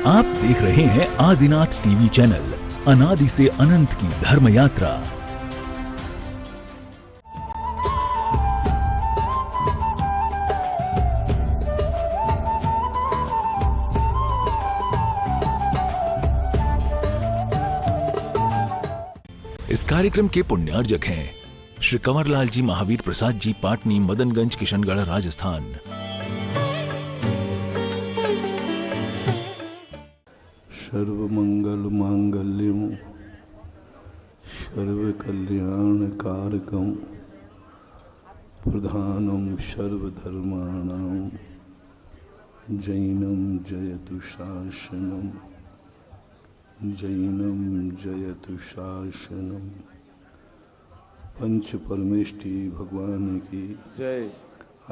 आप देख रहे हैं आदिनाथ टीवी चैनल, अनादि से अनंत की धर्म यात्रा। इस कार्यक्रम के पुण्यार्जक हैं श्री कंवरलाल जी महावीर प्रसाद जी, पाटनी, मदनगंज, किशनगढ़, राजस्थान। सर्वमंगल मांगल्यम सर्वकल्याणकारकम प्रधानम सर्वधर्माणां जैनम जयतु शासनम, जैनम जयतु शासनम। पंच परमेष्टि भगवान की जय।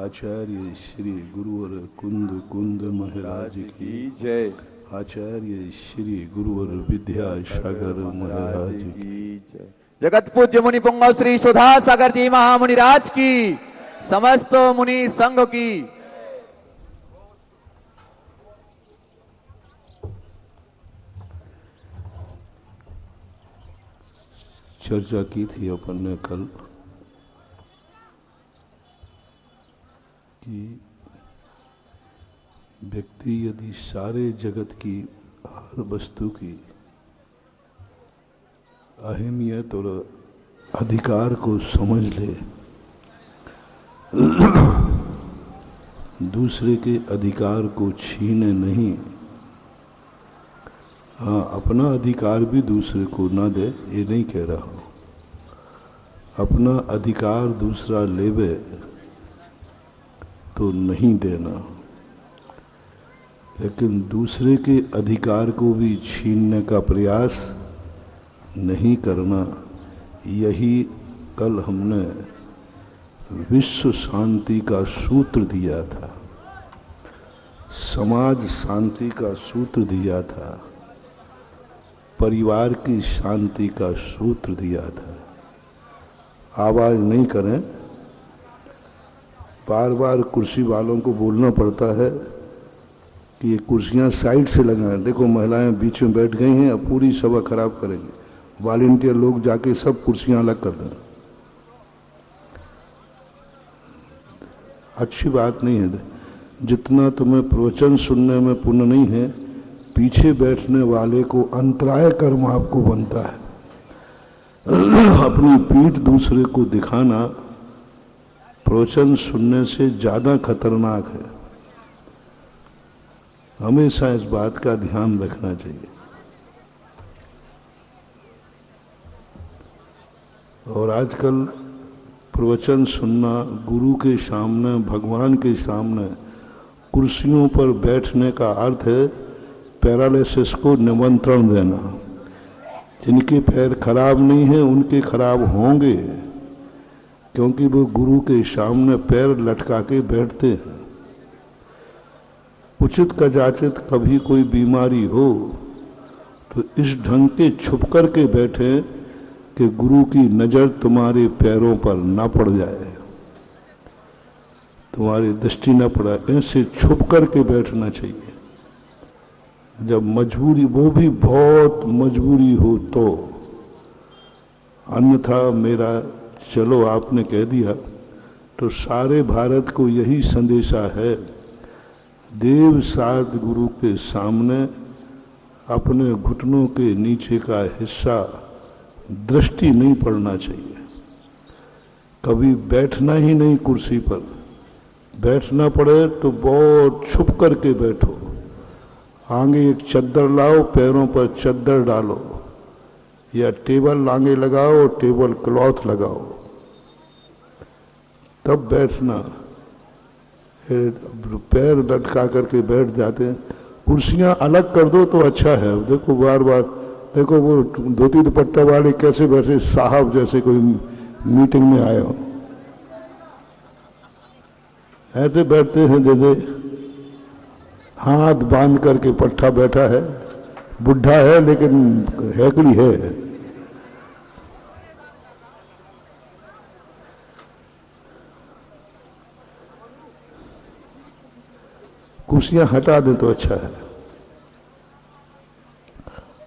आचार्य श्री गुरुवर कुंद कुंद महाराज की जय। आचार्य श्री गुरुवर विद्यासागर महाराज की जय। जगत पूज्य मुनि पुंगव श्री सुधा सागर जी महामुनिराज की, समस्त मुनि संघ की। चर्चा की थी अपन ने कल कि व्यक्ति यदि सारे जगत की हर वस्तु की अहमियत और अधिकार को समझ ले, दूसरे के अधिकार को छीने नहीं, हाँ अपना अधिकार भी दूसरे को ना दे, ये नहीं कह रहा हूं। अपना अधिकार दूसरा लेवे तो नहीं देना, लेकिन दूसरे के अधिकार को भी छीनने का प्रयास नहीं करना। यही कल हमने विश्व शांति का सूत्र दिया था, समाज शांति का सूत्र दिया था, परिवार की शांति का सूत्र दिया था। आवाज नहीं करें, बार बार कुर्सी वालों को बोलना पड़ता है कि ये कुर्सियां साइड से लगाएं। देखो महिलाएं बीच में बैठ गई हैं, अब पूरी सभा खराब करेंगी। वॉलंटियर लोग जाके सब कुर्सियां अलग कर दें। अच्छी बात नहीं है। जितना तुम्हें प्रवचन सुनने में पुण्य नहीं है, पीछे बैठने वाले को अंतराय कर्म आपको बनता है। अपनी पीठ दूसरे को दिखाना प्रवचन सुनने से ज्यादा खतरनाक है। हमेशा इस बात का ध्यान रखना चाहिए। और आजकल प्रवचन सुनना, गुरु के सामने, भगवान के सामने कुर्सियों पर बैठने का अर्थ है पैरालिसिस को निमंत्रण देना। जिनके पैर खराब नहीं है उनके खराब होंगे, क्योंकि वो गुरु के सामने पैर लटका के बैठते हैं। उचित कदाचित कभी कोई बीमारी हो तो इस ढंग के छुप कर के बैठे कि गुरु की नजर तुम्हारे पैरों पर ना पड़ जाए, तुम्हारी दृष्टि ना पड़ा। ऐसे छुप कर के बैठना चाहिए। जब मजबूरी, वो भी बहुत मजबूरी हो तो, अन्यथा मेरा चलो आपने कह दिया तो सारे भारत को यही संदेशा है, देव साध गुरु के सामने अपने घुटनों के नीचे का हिस्सा दृष्टि नहीं पड़ना चाहिए। कभी बैठना ही नहीं कुर्सी पर। बैठना पड़े तो बहुत छुप करके बैठो। आगे एक चद्दर लाओ, पैरों पर चद्दर डालो, या टेबल आगे लगाओ, टेबल क्लॉथ लगाओ, तब बैठना। पैर लटका करके बैठ जाते हैं। कुर्सियां अलग कर दो तो अच्छा है। देखो बार बार देखो वो धोती दुपट्टा वाले कैसे बैठे, साहब जैसे कोई मीटिंग में आए हो, ऐसे बैठते हैं जैसे हाथ बांध करके पट्टा बैठा है। बुढ़ा है लेकिन हैकड़ी है। कुर्सियां हटा दे तो अच्छा है।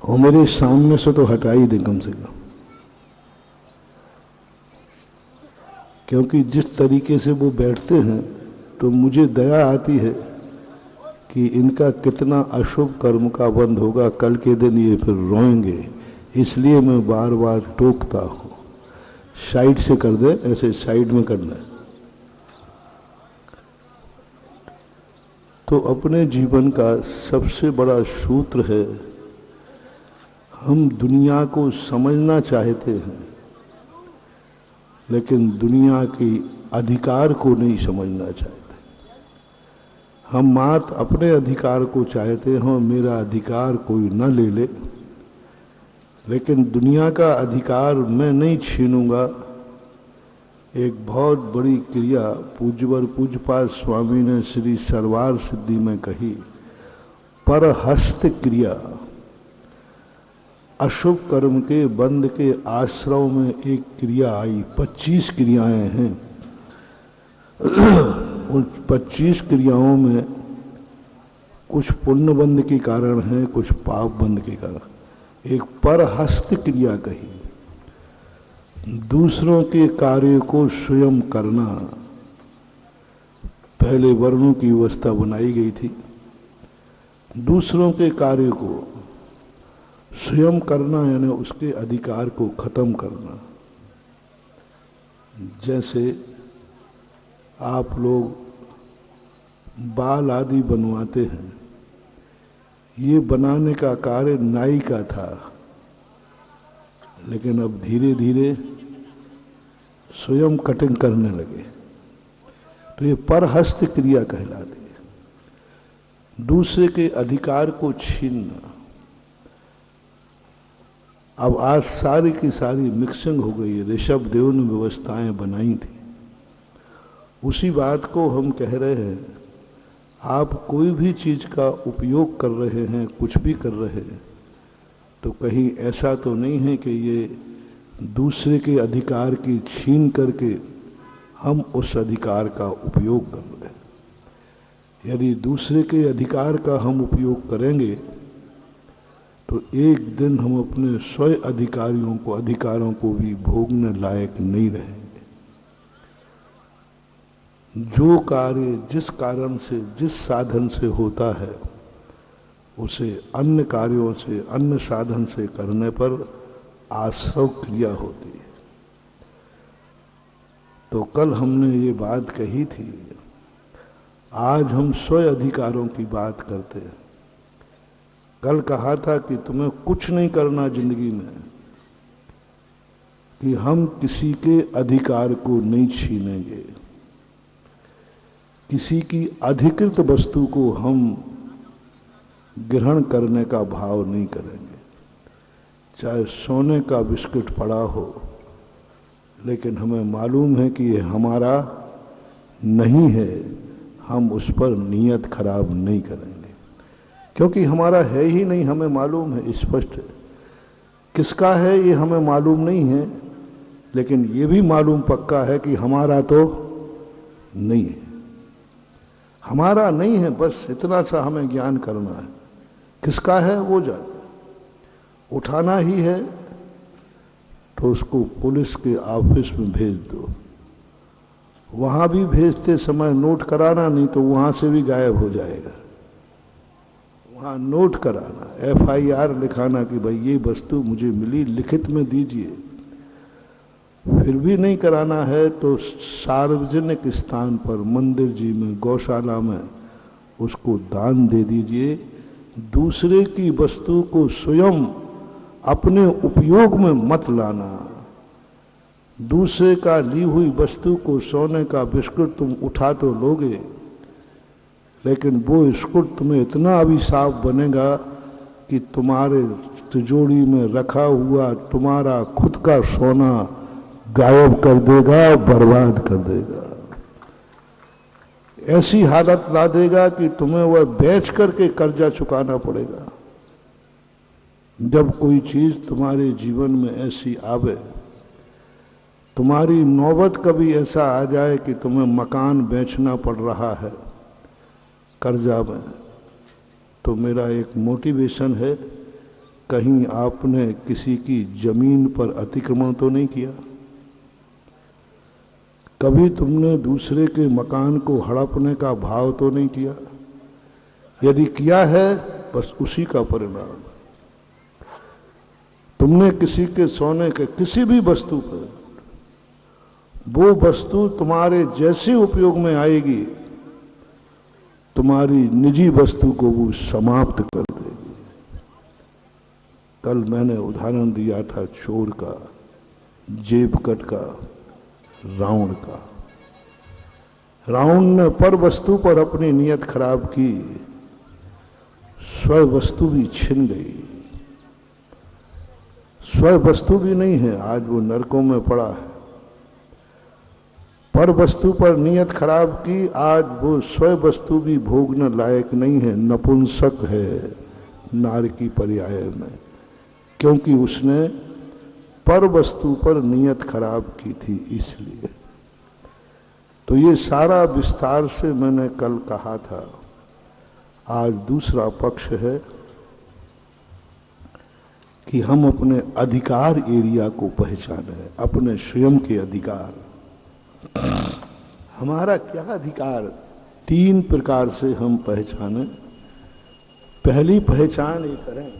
और मेरे सामने से तो हटा ही दें कम से कम, क्योंकि जिस तरीके से वो बैठते हैं तो मुझे दया आती है कि इनका कितना अशुभ कर्म का बंद होगा, कल के दिन ये फिर रोएंगे, इसलिए मैं बार बार टोकता हूं। साइड से कर दे, ऐसे साइड में करना है। तो अपने जीवन का सबसे बड़ा सूत्र है, हम दुनिया को समझना चाहते हैं लेकिन दुनिया के अधिकार को नहीं समझना चाहते। हम मात्र अपने अधिकार को चाहते हैं, मेरा अधिकार कोई न ले ले, लेकिन दुनिया का अधिकार मैं नहीं छीनूंगा। एक बहुत बड़ी क्रिया पूज्यवर पूज्यपाद स्वामी ने श्री सरवार सिद्धि में कही, परहस्त क्रिया। अशुभ कर्म के बंद के आश्रव में एक क्रिया आई, 25 क्रियाएं हैं। उन 25 क्रियाओं में कुछ पुण्य बंद के कारण है, कुछ पाप बंद के कारण। एक परहस्त क्रिया कही, दूसरों के कार्य को स्वयं करना। पहले वर्णों की व्यवस्था बनाई गई थी, दूसरों के कार्य को स्वयं करना यानी उसके अधिकार को खत्म करना। जैसे आप लोग बाल आदि बनवाते हैं, ये बनाने का कार्य नाई का था, लेकिन अब धीरे धीरे स्वयं कटिंग करने लगे, तो ये परहस्त क्रिया कहलाती है। दूसरे के अधिकार को छीनना। अब आज सारी की सारी मिक्सिंग हो गई है, ऋषभ देव ने व्यवस्थाएं बनाई थी। उसी बात को हम कह रहे हैं, आप कोई भी चीज का उपयोग कर रहे हैं, कुछ भी कर रहे हैं, तो कहीं ऐसा तो नहीं है कि ये दूसरे के अधिकार की छीन करके हम उस अधिकार का उपयोग कर रहे हैं। यदि दूसरे के अधिकार का हम उपयोग करेंगे तो एक दिन हम अपने स्वयं अधिकारों को भी भोगने लायक नहीं रहेंगे। जो कार्य जिस कारण से, जिस साधन से होता है, उसे अन्य कार्यों से, अन्य साधन से करने पर आश्रव क्रिया होती है। तो कल हमने ये बात कही थी, आज हम स्वयं अधिकारों की बात करते हैं। कल कहा था कि तुम्हें कुछ नहीं करना जिंदगी में, कि हम किसी के अधिकार को नहीं छीनेंगे, किसी की अधिकृत वस्तु को हम ग्रहण करने का भाव नहीं करेंगे। चाहे सोने का बिस्कुट पड़ा हो, लेकिन हमें मालूम है कि ये हमारा नहीं है, हम उस पर नीयत खराब नहीं करेंगे, क्योंकि हमारा है ही नहीं। हमें मालूम है, स्पष्ट है किसका है, ये हमें मालूम नहीं है, लेकिन ये भी मालूम पक्का है कि हमारा तो नहीं है। हमारा नहीं है, बस इतना सा हमें ज्ञान करना है। किसका है वो जाने। उठाना ही है तो उसको पुलिस के ऑफिस में भेज दो। वहां भी भेजते समय नोट कराना, नहीं तो वहां से भी गायब हो जाएगा। वहां नोट कराना, FIR लिखाना कि भाई ये वस्तु मुझे मिली, लिखित में दीजिए। फिर भी नहीं कराना है तो सार्वजनिक स्थान पर, मंदिर जी में, गौशाला में उसको दान दे दीजिए। दूसरे की वस्तु को स्वयं अपने उपयोग में मत लाना। दूसरे का ली हुई वस्तु को, सोने का बिस्कुट तुम उठा तो लोगे, लेकिन वो बिस्कुट तुम्हें इतना अभिशाप बनेगा कि तुम्हारे तिजोरी में रखा हुआ तुम्हारा खुद का सोना गायब कर देगा, बर्बाद कर देगा। ऐसी हालत ला देगा कि तुम्हें वह बेच करके कर्जा चुकाना पड़ेगा। जब कोई चीज तुम्हारे जीवन में ऐसी आवे, तुम्हारी नौबत कभी ऐसा आ जाए कि तुम्हें मकान बेचना पड़ रहा है कर्जा में, तो मेरा एक मोटिवेशन है कहीं आपने किसी की जमीन पर अतिक्रमण तो नहीं किया? कभी तुमने दूसरे के मकान को हड़पने का भाव तो नहीं किया? यदि किया है, बस उसी का परिणाम। तुमने किसी के सोने के किसी भी वस्तु पर, वो वस्तु तुम्हारे जैसे उपयोग में आएगी, तुम्हारी निजी वस्तु को वो समाप्त कर देगी। कल मैंने उदाहरण दिया था चोर का, जेबकट का, रावण का। रावण ने पर वस्तु पर अपनी नियत खराब की, स्व वस्तु भी छिन गई। स्व वस्तु भी नहीं है, आज वो नरकों में पड़ा है। पर वस्तु पर नियत खराब की, आज वो स्व वस्तु भी भोगने लायक नहीं है, नपुंसक है नारकी पर्याय में, क्योंकि उसने पर वस्तु पर नियत खराब की थी। इसलिए तो ये सारा विस्तार से मैंने कल कहा था। आज दूसरा पक्ष है कि हम अपने अधिकार एरिया को पहचानें, अपने स्वयं के अधिकार। हमारा क्या अधिकार, 3 प्रकार से हम पहचानें। पहली पहचान ये करें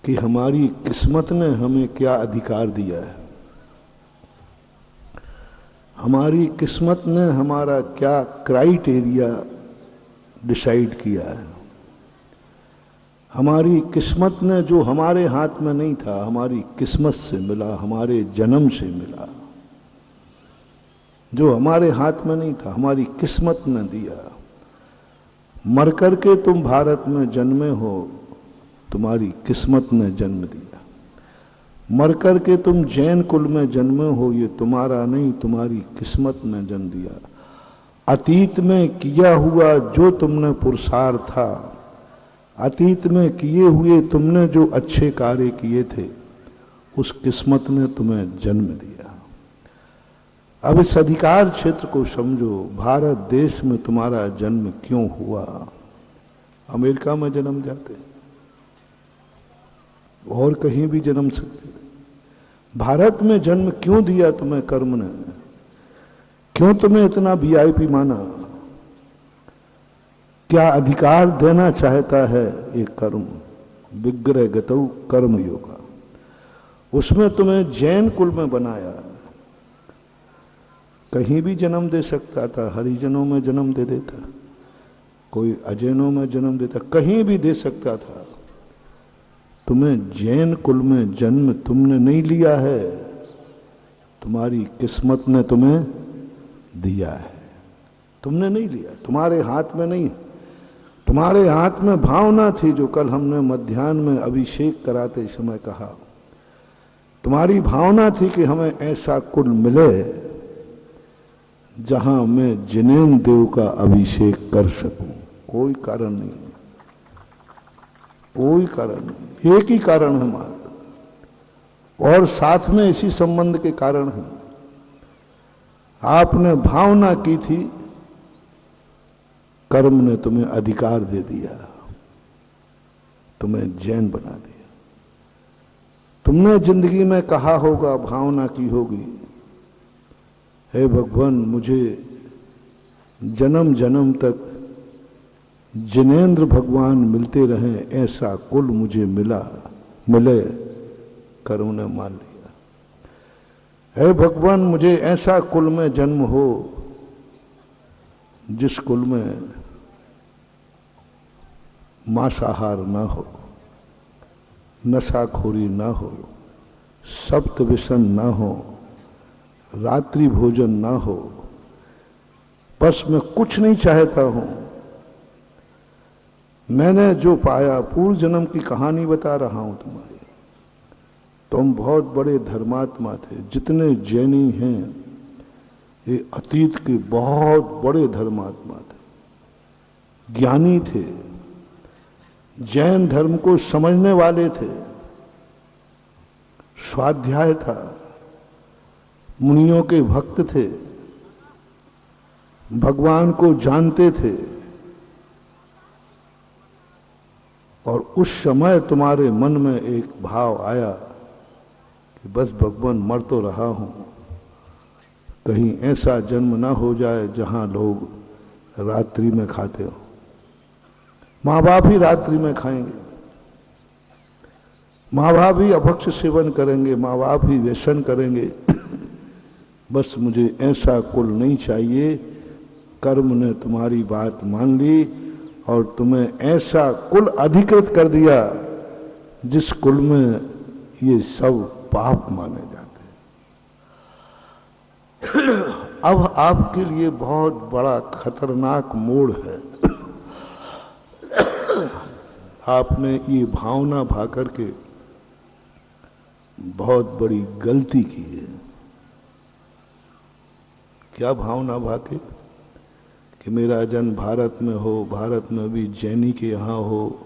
कि हमारी किस्मत ने हमें क्या अधिकार दिया है। हमारी किस्मत ने हमारा क्या क्राइटेरिया डिसाइड किया है। हमारी किस्मत ने जो हमारे हाथ में नहीं था, हमारी किस्मत से मिला, हमारे जन्म से मिला। जो हमारे हाथ में नहीं था, हमारी किस्मत ने दिया। मर करके तुम भारत में जन्मे हो, तुम्हारी किस्मत ने जन्म दिया। मर करके तुम जैन कुल में जन्मे हो, ये तुम्हारा नहीं, तुम्हारी किस्मत ने जन्म दिया। अतीत में किया हुआ जो तुमने पुरुषार्थ था, अतीत में किए हुए तुमने जो अच्छे कार्य किए थे, उस किस्मत ने तुम्हें जन्म दिया। अब इस अधिकार क्षेत्र को समझो। भारत देश में तुम्हारा जन्म क्यों हुआ? अमेरिका में जन्म जाते, और कहीं भी जन्म सकते थे। भारत में जन्म क्यों दिया तुम्हें कर्म ने? क्यों तुम्हें इतना वीआईपी माना? क्या अधिकार देना चाहता है एक कर्म? विग्रह गतौ कर्म योगा। उसमें तुम्हें जैन कुल में बनाया। कहीं भी जन्म दे सकता था, हरिजनों में जन्म दे देता, कोई अजैनों में जन्म देता, कहीं भी दे सकता था। तुम्हें जैन कुल में जन्म तुमने नहीं लिया है, तुम्हारी किस्मत ने तुम्हें दिया है। तुमने नहीं लिया, तुम्हारे हाथ में नहीं। तुम्हारे हाथ में भावना थी, जो कल हमने मध्याह्न में अभिषेक कराते समय कहा। तुम्हारी भावना थी कि हमें ऐसा कुल मिले जहां मैं जिनेन्द्र देव का अभिषेक कर सकूं। कोई कारण नहीं, कोई कारण नहीं, एक ही कारण है हमारा, और साथ में इसी संबंध के कारण है। आपने भावना की थी, कर्म ने तुम्हें अधिकार दे दिया, तुम्हें जैन बना दिया। तुमने जिंदगी में कहा होगा, भावना की होगी, हे भगवान मुझे जन्म जन्म तक जिनेन्द्र भगवान मिलते रहे, ऐसा कुल मुझे मिले। कर्म ने मान लिया। हे भगवान मुझे ऐसा कुल में जन्म हो जिस कुल में मांसाहार ना हो, नशाखोरी ना हो, सप्त व्यसन ना हो, रात्रि भोजन ना हो। बस मैं कुछ नहीं चाहता हूं। मैंने जो पाया, पूर्व जन्म की कहानी बता रहा हूं तुम्हारी। तुम बहुत बड़े धर्मात्मा थे। जितने जैनी हैं ये अतीत के बहुत बड़े धर्मात्मा थे, ज्ञानी थे, जैन धर्म को समझने वाले थे। स्वाध्याय था, मुनियों के भक्त थे, भगवान को जानते थे, उस समय तुम्हारे मन में एक भाव आया कि बस भगवान मर तो रहा हूं, कहीं ऐसा जन्म ना हो जाए जहां लोग रात्रि में खाते हो। माँ बाप ही रात्रि में खाएंगे, माँ बाप ही अभक्ष सेवन करेंगे, माँ बाप ही व्यसन करेंगे। बस मुझे ऐसा कुल नहीं चाहिए। कर्म ने तुम्हारी बात मान ली और तुम्हें ऐसा कुल अधिकृत कर दिया जिस कुल में ये सब पाप माने जाते हैं। अब आपके लिए बहुत बड़ा खतरनाक मोड़ है। आपने ये भावना भा करके बहुत बड़ी गलती की है। क्या भावना भा के कि मेरा जन्म भारत में हो, भारत में भी जैनी के यहाँ हो,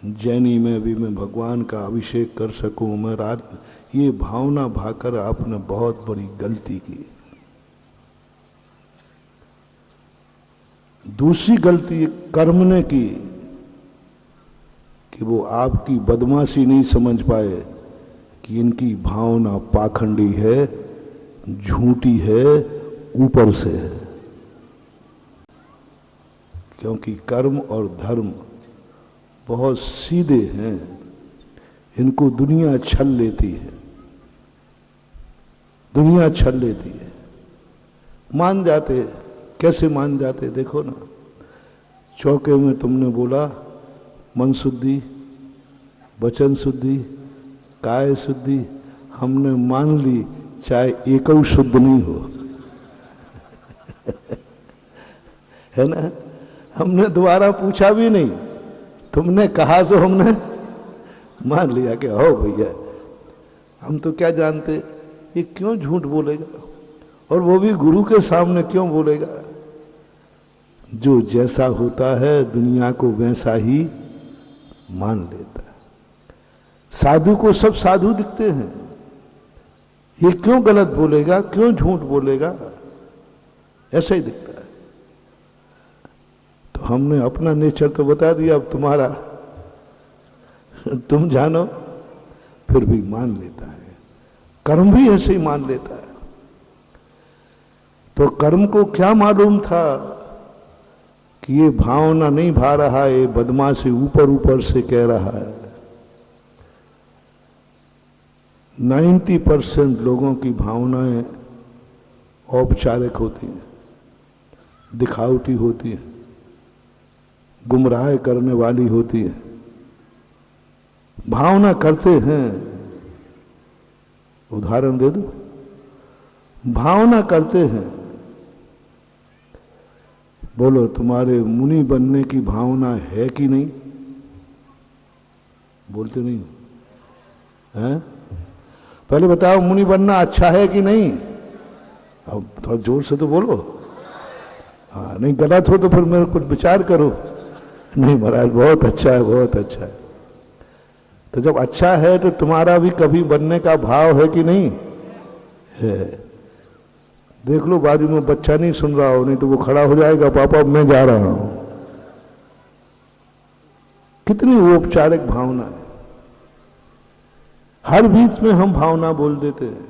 जैनी में भी मैं भगवान का अभिषेक कर सकूं, मैं रात, ये भावना भाकर आपने बहुत बड़ी गलती की। दूसरी गलती कर्म ने की कि वो आपकी बदमाशी नहीं समझ पाए कि इनकी भावना पाखंडी है, झूठी है, ऊपर से है। क्योंकि कर्म और धर्म बहुत सीधे हैं, इनको दुनिया छल लेती है, दुनिया छल लेती है। मान जाते, कैसे मान जाते देखो ना। चौके में तुमने बोला मन शुद्धि, वचन शुद्धि, काय शुद्धि, हमने मान ली चाहे एकौ शुद्ध नहीं हो। है ना, हमने दोबारा पूछा भी नहीं, तुमने कहा तो हमने मान लिया कि हो भैया। हम तो क्या जानते ये क्यों झूठ बोलेगा, और वो भी गुरु के सामने क्यों बोलेगा। जो जैसा होता है दुनिया को वैसा ही मान लेता है। साधु को सब साधु दिखते हैं, ये क्यों गलत बोलेगा, क्यों झूठ बोलेगा, ऐसा ही दिखता है। तो हमने अपना नेचर तो बता दिया, अब तुम्हारा तुम जानो। फिर भी मान लेता है, कर्म भी ऐसे ही मान लेता है। तो कर्म को क्या मालूम था कि ये भावना नहीं भा रहा है, ये बदमाशी ऊपर ऊपर से कह रहा है। 90% लोगों की भावनाएं औपचारिक होती हैं, दिखावटी होती हैं, गुमराह करने वाली होती है। भावना करते हैं, उदाहरण दे दो, भावना करते हैं। बोलो तुम्हारे मुनि बनने की भावना है कि नहीं? बोलते नहीं हैं? पहले बताओ मुनि बनना अच्छा है कि नहीं? अब थोड़ा जोर से तो बोलो। हाँ, नहीं गलत हो तो फिर मेरे कुछ विचार करो। नहीं महाराज बहुत अच्छा है, बहुत अच्छा है। तो जब अच्छा है तो तुम्हारा भी कभी बनने का भाव है कि नहीं है? देख लो बाजू में बच्चा नहीं सुन रहा हो, नहीं तो वो खड़ा हो जाएगा, पापा मैं जा रहा हूं। कितनी औपचारिक भावना है, हर बीच में हम भावना बोल देते हैं।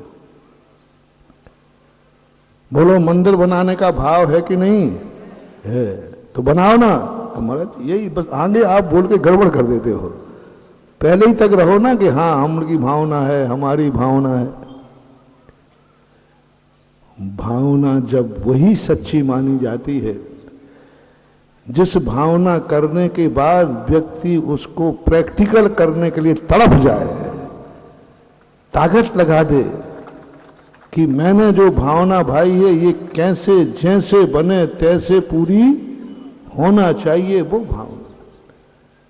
बोलो मंदिर बनाने का भाव है कि नहीं है? तो बनाओ ना। हमारा यही बस आगे आप बोल के गड़बड़ कर देते हो। पहले ही तक रहो ना कि हाँ हमारी भावना है, हमारी भावना है। भावना जब वही सच्ची मानी जाती है जिस भावना करने के बाद व्यक्ति उसको प्रैक्टिकल करने के लिए तड़प जाए, ताकत लगा दे कि मैंने जो भावना भाई है ये कैसे जैसे बने तैसे पूरी होना चाहिए। वो भावना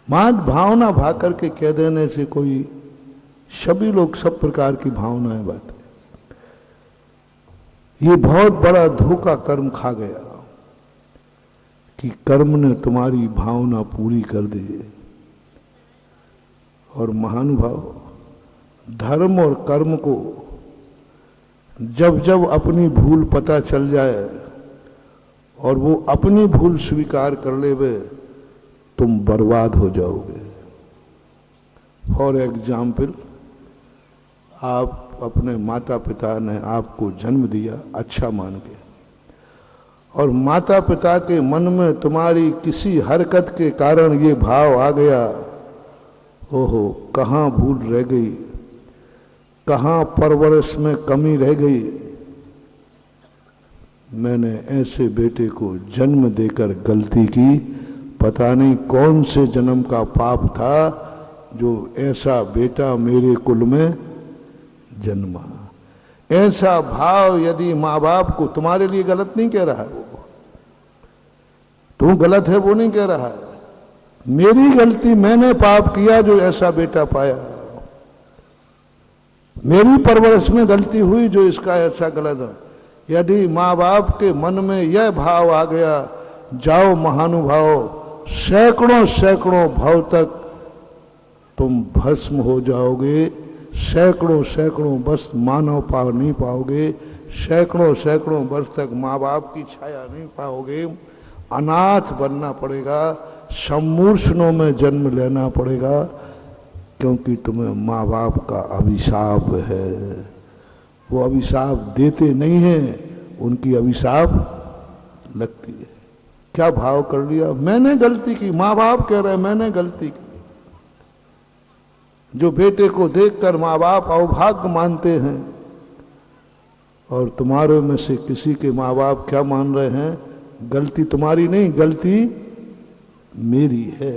मां भावना भा करके कह देने से कोई, सभी लोग सब प्रकार की भावनाएं बात, ये बहुत बड़ा धोखा कर्म खा गया कि कर्म ने तुम्हारी भावना पूरी कर दी। और महानुभाव धर्म और कर्म को जब जब अपनी भूल पता चल जाए और वो अपनी भूल स्वीकार कर लेवे, तुम बर्बाद हो जाओगे। फॉर एग्जाम्पल, आप अपने माता पिता ने आपको जन्म दिया अच्छा मान के, और माता पिता के मन में तुम्हारी किसी हरकत के कारण ये भाव आ गया, ओहो कहाँ भूल रह गई, कहाँ परवरिश में कमी रह गई, मैंने ऐसे बेटे को जन्म देकर गलती की, पता नहीं कौन से जन्म का पाप था जो ऐसा बेटा मेरे कुल में जन्मा। ऐसा भाव यदि माँ बाप को, तुम्हारे लिए गलत नहीं कह रहा है वो, तू गलत है वो नहीं कह रहा है, मेरी गलती, मैंने पाप किया जो ऐसा बेटा पाया, मेरी परवरिश में गलती हुई जो इसका ऐसा गलत है। यदि माँ बाप के मन में यह भाव आ गया, जाओ महानुभाव, सैकड़ों सैकड़ों भाव तक तुम भस्म हो जाओगे, सैकड़ों सैकड़ों वर्ष मानव पाव नहीं पाओगे, सैकड़ों सैकड़ों वर्ष तक माँ बाप की छाया नहीं पाओगे, अनाथ बनना पड़ेगा, सम्मूर्छनों में जन्म लेना पड़ेगा, क्योंकि तुम्हें माँ बाप का अभिशाप है। वो अभिशाप देते नहीं हैं, उनकी अभिशाप लगती है। क्या भाव कर लिया, मैंने गलती की, माँ बाप कह रहे हैं मैंने गलती की। जो बेटे को देखकर माँ बाप अभाग्य मानते हैं, और तुम्हारे में से किसी के माँ बाप क्या मान रहे हैं, गलती तुम्हारी नहीं, गलती मेरी है।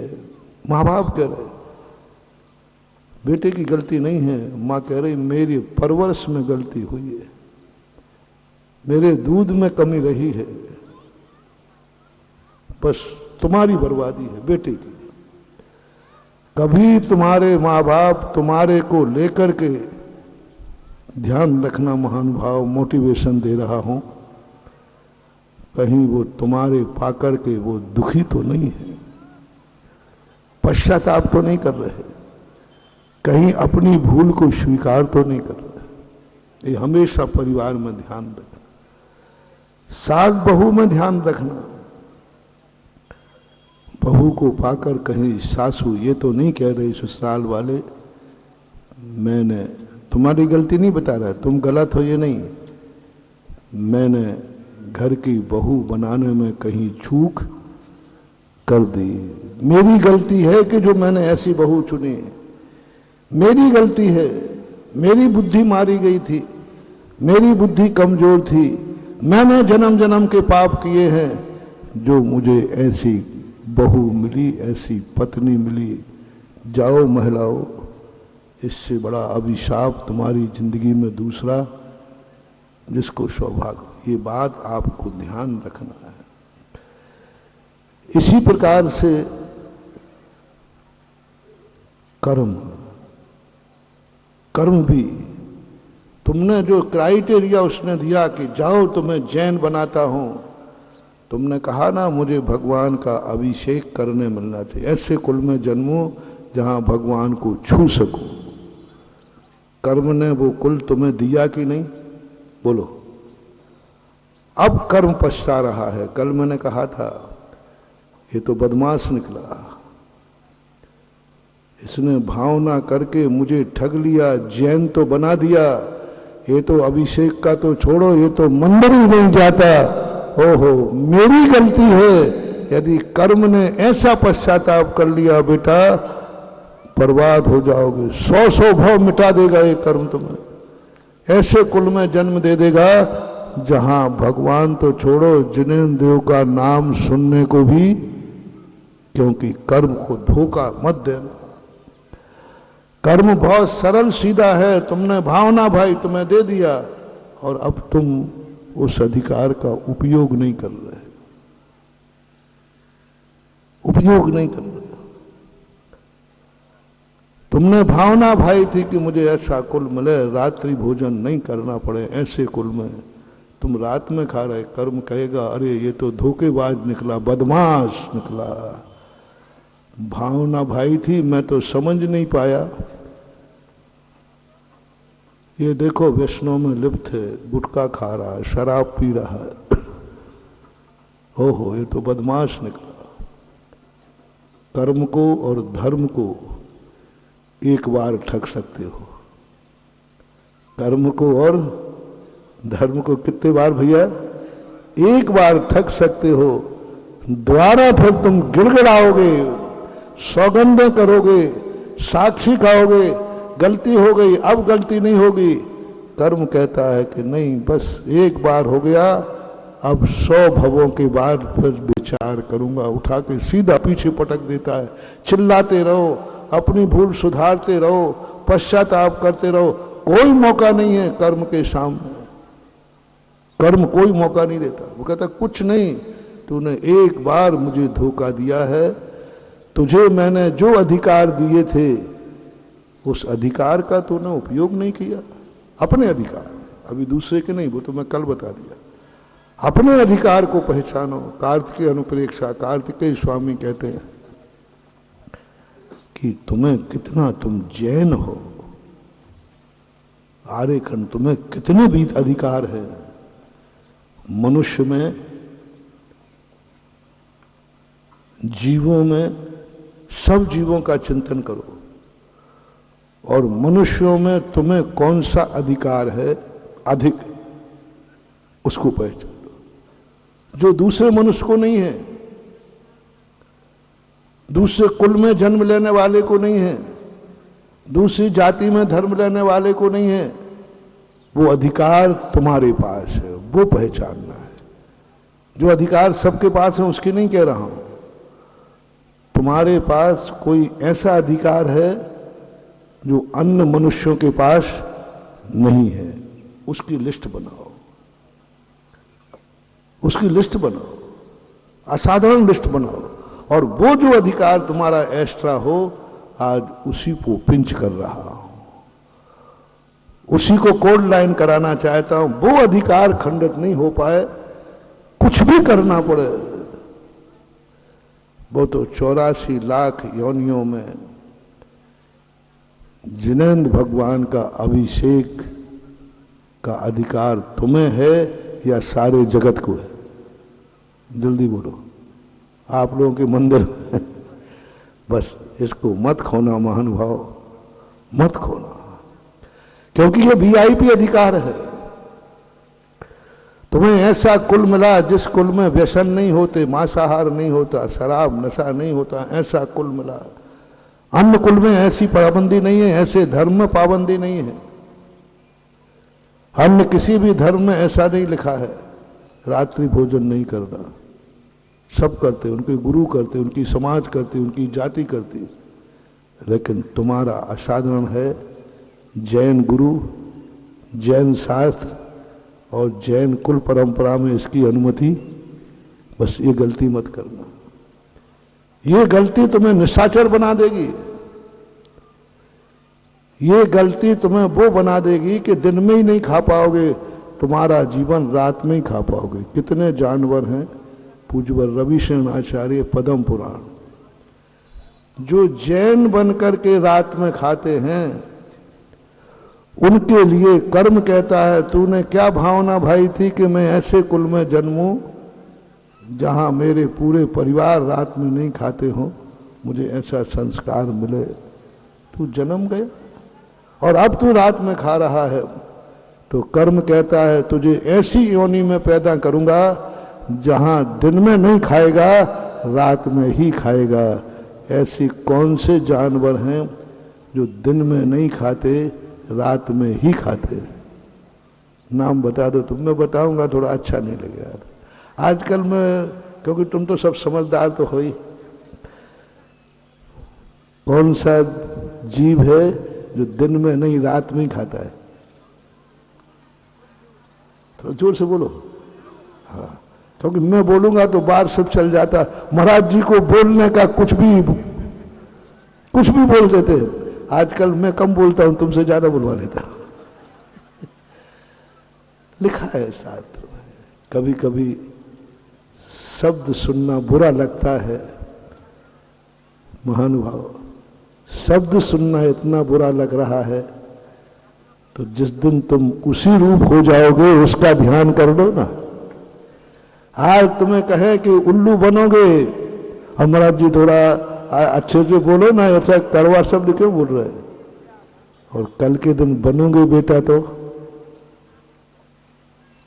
माँ बाप कह रहे बेटे की गलती नहीं है, माँ कह रही मेरी परवरिश में गलती हुई है, मेरे दूध में कमी रही है, बस तुम्हारी बर्बादी है बेटे की। कभी तुम्हारे माँ बाप तुम्हारे को लेकर के, ध्यान रखना महानुभाव, मोटिवेशन दे रहा हूं, कहीं वो तुम्हारे पाकर के वो दुखी तो नहीं है, पश्चाताप तो नहीं कर रहे, कहीं अपनी भूल को स्वीकार तो नहीं कर रहे। ये हमेशा परिवार में ध्यान रखना, सास बहू में ध्यान रखना। बहू को पाकर कहीं सासू ये तो नहीं कह रही ससुराल वाले, मैंने तुम्हारी गलती नहीं बता रहा, तुम गलत हो ये नहीं, मैंने घर की बहू बनाने में कहीं चूक कर दी, मेरी गलती है कि जो मैंने ऐसी बहू चुनी, मेरी गलती है, मेरी बुद्धि मारी गई थी, मेरी बुद्धि कमजोर थी, मैंने जन्म जन्म के पाप किए हैं जो मुझे ऐसी बहू मिली, ऐसी पत्नी मिली। जाओ महिलाओं, इससे बड़ा अभिशाप तुम्हारी जिंदगी में दूसरा जिसको सौभाग्य। ये बात आपको ध्यान रखना है। इसी प्रकार से कर्म भी, तुमने जो क्राइटेरिया उसने दिया कि जाओ तुम्हें जैन बनाता हूं, तुमने कहा ना मुझे भगवान का अभिषेक करने मिलना चाहिए, ऐसे कुल में जन्मो जहां भगवान को छू सकूं। कर्म ने वो कुल तुम्हें दिया कि नहीं, बोलो। अब कर्म पछता रहा है। कल मैंने कहा था ये तो बदमाश निकला, इसने भावना करके मुझे ठग लिया, जैन तो बना दिया, ये तो अभिषेक का तो छोड़ो, ये तो मंदिर ही नहीं जाता। ओहो मेरी गलती है। यदि कर्म ने ऐसा पश्चाताप कर लिया बेटा, बर्बाद हो जाओगे, 100 भाव मिटा देगा ये कर्म तुम्हें। ऐसे कुल में जन्म दे देगा जहां भगवान तो छोड़ो, जिनेन्द्र देव का नाम सुनने को भी, क्योंकि कर्म को धोखा मत देना। कर्म बहुत सरल सीधा है, तुमने भावना भाई तुम्हें दे दिया और अब तुम उस अधिकार का उपयोग नहीं कर रहे, उपयोग नहीं कर रहे। तुमने भावना भाई थी कि मुझे ऐसा कुल मिले, रात्रि भोजन नहीं करना पड़े, ऐसे कुल में तुम रात में खा रहे। कर्म कहेगा अरे ये तो धोखेबाज निकला, बदमाश निकला। भावना भाई थी, मैं तो समझ नहीं पाया। ये देखो वैष्णव में लिप्त है, गुटखा खा रहा है, शराब पी रहा है, ओहो ये तो बदमाश निकला। कर्म को और धर्म को एक बार ठग सकते हो। कर्म को और धर्म को कितने बार भैया? एक बार ठग सकते हो, दोबारा फिर तुम गिड़गिड़ाओगे, सौगंधें करोगे, साक्षी खाओगे, गलती हो गई अब गलती नहीं होगी। कर्म कहता है कि नहीं, बस एक बार हो गया, अब 100 भवों के बाद फिर विचार करूंगा। उठा के सीधा पीछे पटक देता है। चिल्लाते रहो, अपनी भूल सुधारते रहो, पश्चाताप करते रहो, कोई मौका नहीं है कर्म के सामने। कर्म कोई मौका नहीं देता। वो कहता कुछ नहीं, तूने एक बार मुझे धोखा दिया है, तुझे मैंने जो अधिकार दिए थे उस अधिकार का तूने उपयोग नहीं किया। अपने अधिकार, अभी दूसरे के नहीं, वो तो मैं कल बता दिया। अपने अधिकार को पहचानो। कार्तिकेय अनुप्रेक्षा, कार्तिकेय स्वामी कहते हैं कि तुम्हें कितना, तुम जैन हो, आर्यखंड, तुम्हें कितने भी अधिकार है। मनुष्य में, जीवों में, सब जीवों का चिंतन करो और मनुष्यों में तुम्हें कौन सा अधिकार है अधिक, उसको पहचानो, जो दूसरे मनुष्य को नहीं है, दूसरे कुल में जन्म लेने वाले को नहीं है, दूसरी जाति में धर्म लेने वाले को नहीं है। वो अधिकार तुम्हारे पास है, वो पहचानना है। जो अधिकार सबके पास है उसकी नहीं कह रहा हूं, तुम्हारे पास कोई ऐसा अधिकार है जो अन्य मनुष्यों के पास नहीं है, उसकी लिस्ट बनाओ, उसकी लिस्ट बनाओ, असाधारण लिस्ट बनाओ। और वो जो अधिकार तुम्हारा एक्स्ट्रा हो, आज उसी को पिंच कर रहा हूं, उसी को कोड लाइन कराना चाहता हूं। वो अधिकार खंडित नहीं हो पाए, कुछ भी करना पड़े। वो तो 84 लाख योनियों में जिनेंद्र भगवान का अभिषेक का अधिकार तुम्हें है या सारे जगत को है? जल्दी बोलो। आप लोगों के मंदिर में बस इसको मत खोना महानुभाव, मत खोना, क्योंकि ये वीआईपी अधिकार है। तुम्हें ऐसा कुल मिला जिस कुल में व्यसन नहीं होते, मांसाहार नहीं होता, शराब नशा नहीं होता, ऐसा कुल मिला। अन्य कुल में ऐसी पाबंदी नहीं है, ऐसे धर्म में पाबंदी नहीं है। अन्य किसी भी धर्म में ऐसा नहीं लिखा है रात्रि भोजन नहीं करना। सब करते, उनके गुरु करते, उनकी समाज करते, उनकी जाति करती। लेकिन तुम्हारा असाधारण है, जैन गुरु, जैन शास्त्र और जैन कुल परंपरा में इसकी अनुमति। बस ये गलती मत करना, ये गलती तुम्हें निशाचर बना देगी। ये गलती तुम्हें वो बना देगी कि दिन में ही नहीं खा पाओगे, तुम्हारा जीवन रात में ही खा पाओगे। कितने जानवर हैं, पूज्यवर रविशरण आचार्य पद्म पुराण, जो जैन बनकर के रात में खाते हैं, उनके लिए कर्म कहता है तूने क्या भावना भाई थी कि मैं ऐसे कुल में जन्मूं जहां मेरे पूरे परिवार रात में नहीं खाते हो, मुझे ऐसा संस्कार मिले। तू जन्म गया और अब तू रात में खा रहा है। तो कर्म कहता है तुझे ऐसी योनि में पैदा करूंगा जहां दिन में नहीं खाएगा, रात में ही खाएगा। ऐसी कौन से जानवर हैं जो दिन में नहीं खाते, रात में ही खाते? नाम बता दो। तुम, मैं बताऊंगा थोड़ा अच्छा नहीं लगेगा आजकल में, क्योंकि तुम तो सब समझदार तो हो ही। कौन सा जीव है जो दिन में नहीं रात में ही खाता है? तो जोर से बोलो। हाँ, क्योंकि मैं बोलूंगा तो बार सब चल जाता। महाराज जी को बोलने का कुछ भी बोल देते। आजकल मैं कम बोलता हूं, तुमसे ज्यादा बुलवा लेता हूं। लिखा है शास्त्र में, कभी कभी शब्द सुनना बुरा लगता है महानुभाव। शब्द सुनना इतना बुरा लग रहा है, तो जिस दिन तुम उसी रूप हो जाओगे उसका ध्यान कर लो ना। आज तुम्हें कहे कि उल्लू बनोगे, महाराज जी थोड़ा अच्छे से बोलो ना, ऐसा कड़वा शब्द क्यों बोल रहे हैं? और कल के दिन बनोगे बेटा तो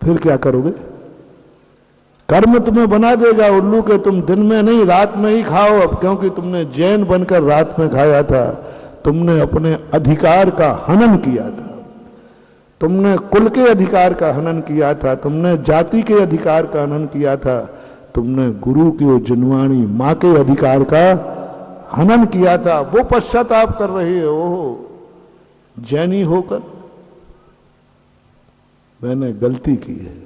फिर क्या करोगे? कर्म तुम्हें बना देगा उल्लू के, तुम दिन में नहीं रात में ही खाओ अब, क्योंकि तुमने जैन बनकर रात में खाया था। तुमने अपने अधिकार का हनन किया था, तुमने कुल के अधिकार का हनन किया था, तुमने जाति के अधिकार का हनन किया था, तुमने गुरु की वो जिनवाणी मां के अधिकार का हनन किया था। वो पश्चाताप कर रहे हो जैनी होकर, मैंने गलती की है।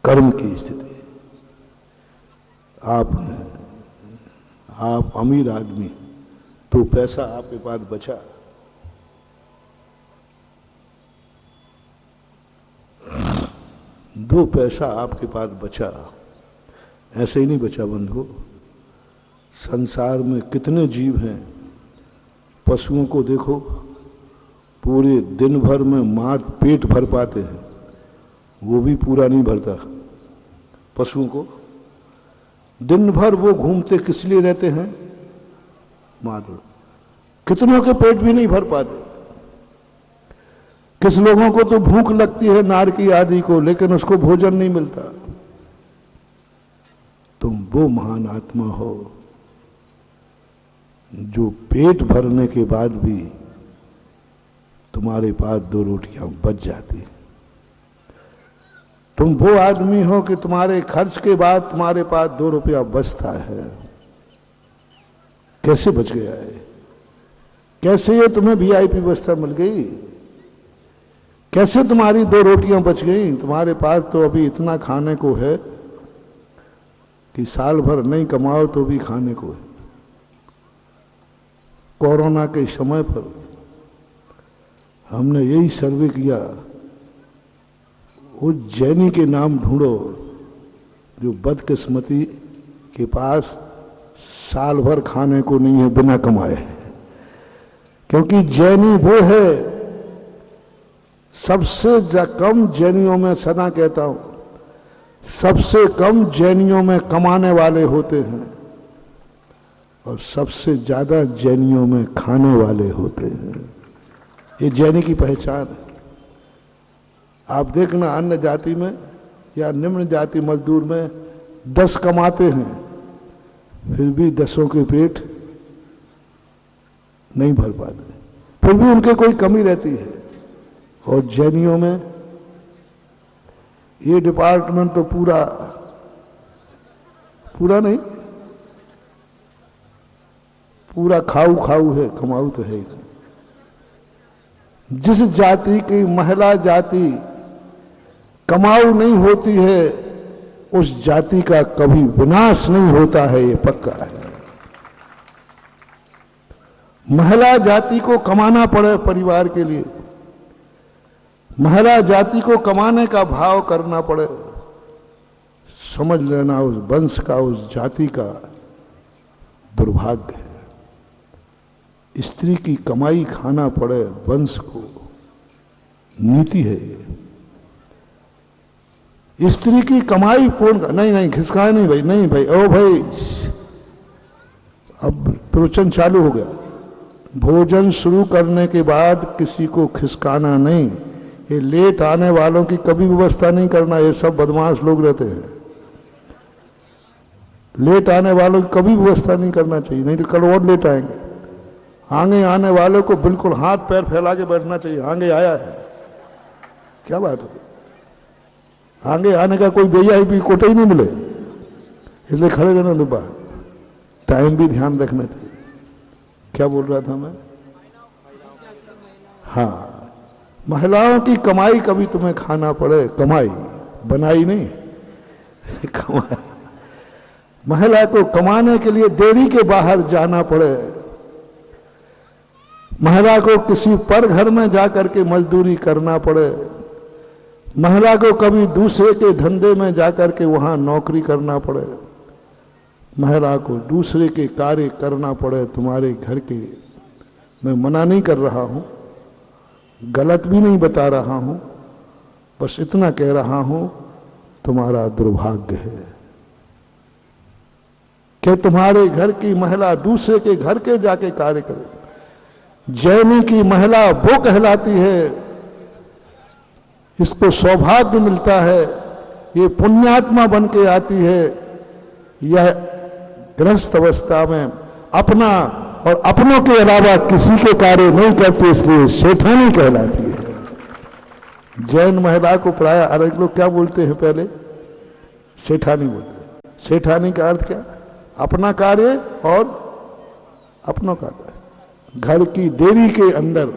कर्म की स्थिति, आप अमीर आदमी तो पैसा आपके पास बचा, दो पैसा आपके पास बचा, ऐसे ही नहीं बचा बंधु। संसार में कितने जीव हैं, पशुओं को देखो, पूरे दिन भर में मार पेट भर पाते हैं, वो भी पूरा नहीं भरता। पशुओं को दिन भर वो घूमते किस लिए रहते हैं? मार। कितनों के पेट भी नहीं भर पाते। किस लोगों को तो भूख लगती है नारकी आदि को, लेकिन उसको भोजन नहीं मिलता। तुम वो महान आत्मा हो जो पेट भरने के बाद भी तुम्हारे पास दो रोटियां बच जाती। तुम वो आदमी हो कि तुम्हारे खर्च के बाद तुम्हारे पास 2 रुपया बचता है। कैसे बच गया है? कैसे ये तुम्हें वीआईपी व्यवस्था मिल गई? कैसे तुम्हारी 2 रोटियां बच गई? तुम्हारे पास तो अभी इतना खाने को है कि साल भर नहीं कमाओ तो भी खाने को है। कोरोना के समय पर हमने यही सर्वे किया, उज्जैनी के नाम ढूंढो जो बदकिस्मती के पास साल भर खाने को नहीं है बिना कमाए। क्योंकि जैनी वो है, सबसे कम जैनियों में, सदा कहता हूं, सबसे कम जैनियों में कमाने वाले होते हैं और सबसे ज्यादा जैनियों में खाने वाले होते हैं। ये जैनी की पहचान है। आप देखना अन्य जाति में या निम्न जाति मजदूर में 10 कमाते हैं, फिर भी 10 के पेट नहीं भर पाते, फिर भी उनके कोई कमी रहती है। और जैनियों में ये डिपार्टमेंट तो पूरा नहीं, पूरा खाऊ है, कमाऊ तो है ही नहीं। जिस जाति की महिला जाति कमाऊ नहीं होती है, उस जाति का कभी विनाश नहीं होता है, ये पक्का है। महिला जाति को कमाना पड़े परिवार के लिए, महिला जाति को कमाने का भाव करना पड़े, समझ लेना उस वंश का, उस जाति का दुर्भाग्य है। स्त्री की कमाई खाना पड़े वंश को, नीति है ये। स्त्री की कमाई पूर्ण, नहीं खिसकाए नहीं भाई, नहीं भाई, ओ भाई, अब प्रवचन चालू हो गया। भोजन शुरू करने के बाद किसी को खिसकाना नहीं। ये लेट आने वालों की कभी व्यवस्था नहीं करना, ये सब बदमाश लोग रहते हैं। लेट आने वालों की कभी व्यवस्था नहीं करना चाहिए, नहीं तो कल और लेट आएंगे। आगे आने वालों को बिल्कुल हाथ पैर फैला के बैठना चाहिए। आगे आया है, क्या बात हो, आगे आने का कोई वीआईपी कोटा ही नहीं मिले, इसलिए खड़े रहना दो बाहर। टाइम भी ध्यान रखना चाहिए। क्या बोल रहा था मैं? हाँ, महिलाओं की कमाई कभी तुम्हें खाना पड़े, कमाई बनाई नहीं कमाई। महिला को कमाने के लिए देरी के बाहर जाना पड़े, महिला को किसी पर घर में जाकर के मजदूरी करना पड़े, महिला को कभी दूसरे के धंधे में जाकर के वहां नौकरी करना पड़े, महिला को दूसरे के कार्य करना पड़े तुम्हारे घर के। मैं मना नहीं कर रहा हूं, गलत भी नहीं बता रहा हूं, बस इतना कह रहा हूं, तुम्हारा दुर्भाग्य है कि तुम्हारे घर की महिला दूसरे के घर के जाके कार्य करे। जैनी की महिला वो कहलाती है, इसको सौभाग्य मिलता है, ये पुण्यात्मा बन के आती है। यह गृहस्थ अवस्था में अपना और अपनों के अलावा किसी के कार्य नहीं करती, इसलिए सेठानी कहलाती है। जैन महिला को प्राय अलग लोग क्या बोलते हैं, पहले सेठानी बोलते हैं। सेठानी का अर्थ क्या? अपना कार्य और अपनों का कार्य। घर की देवी के अंदर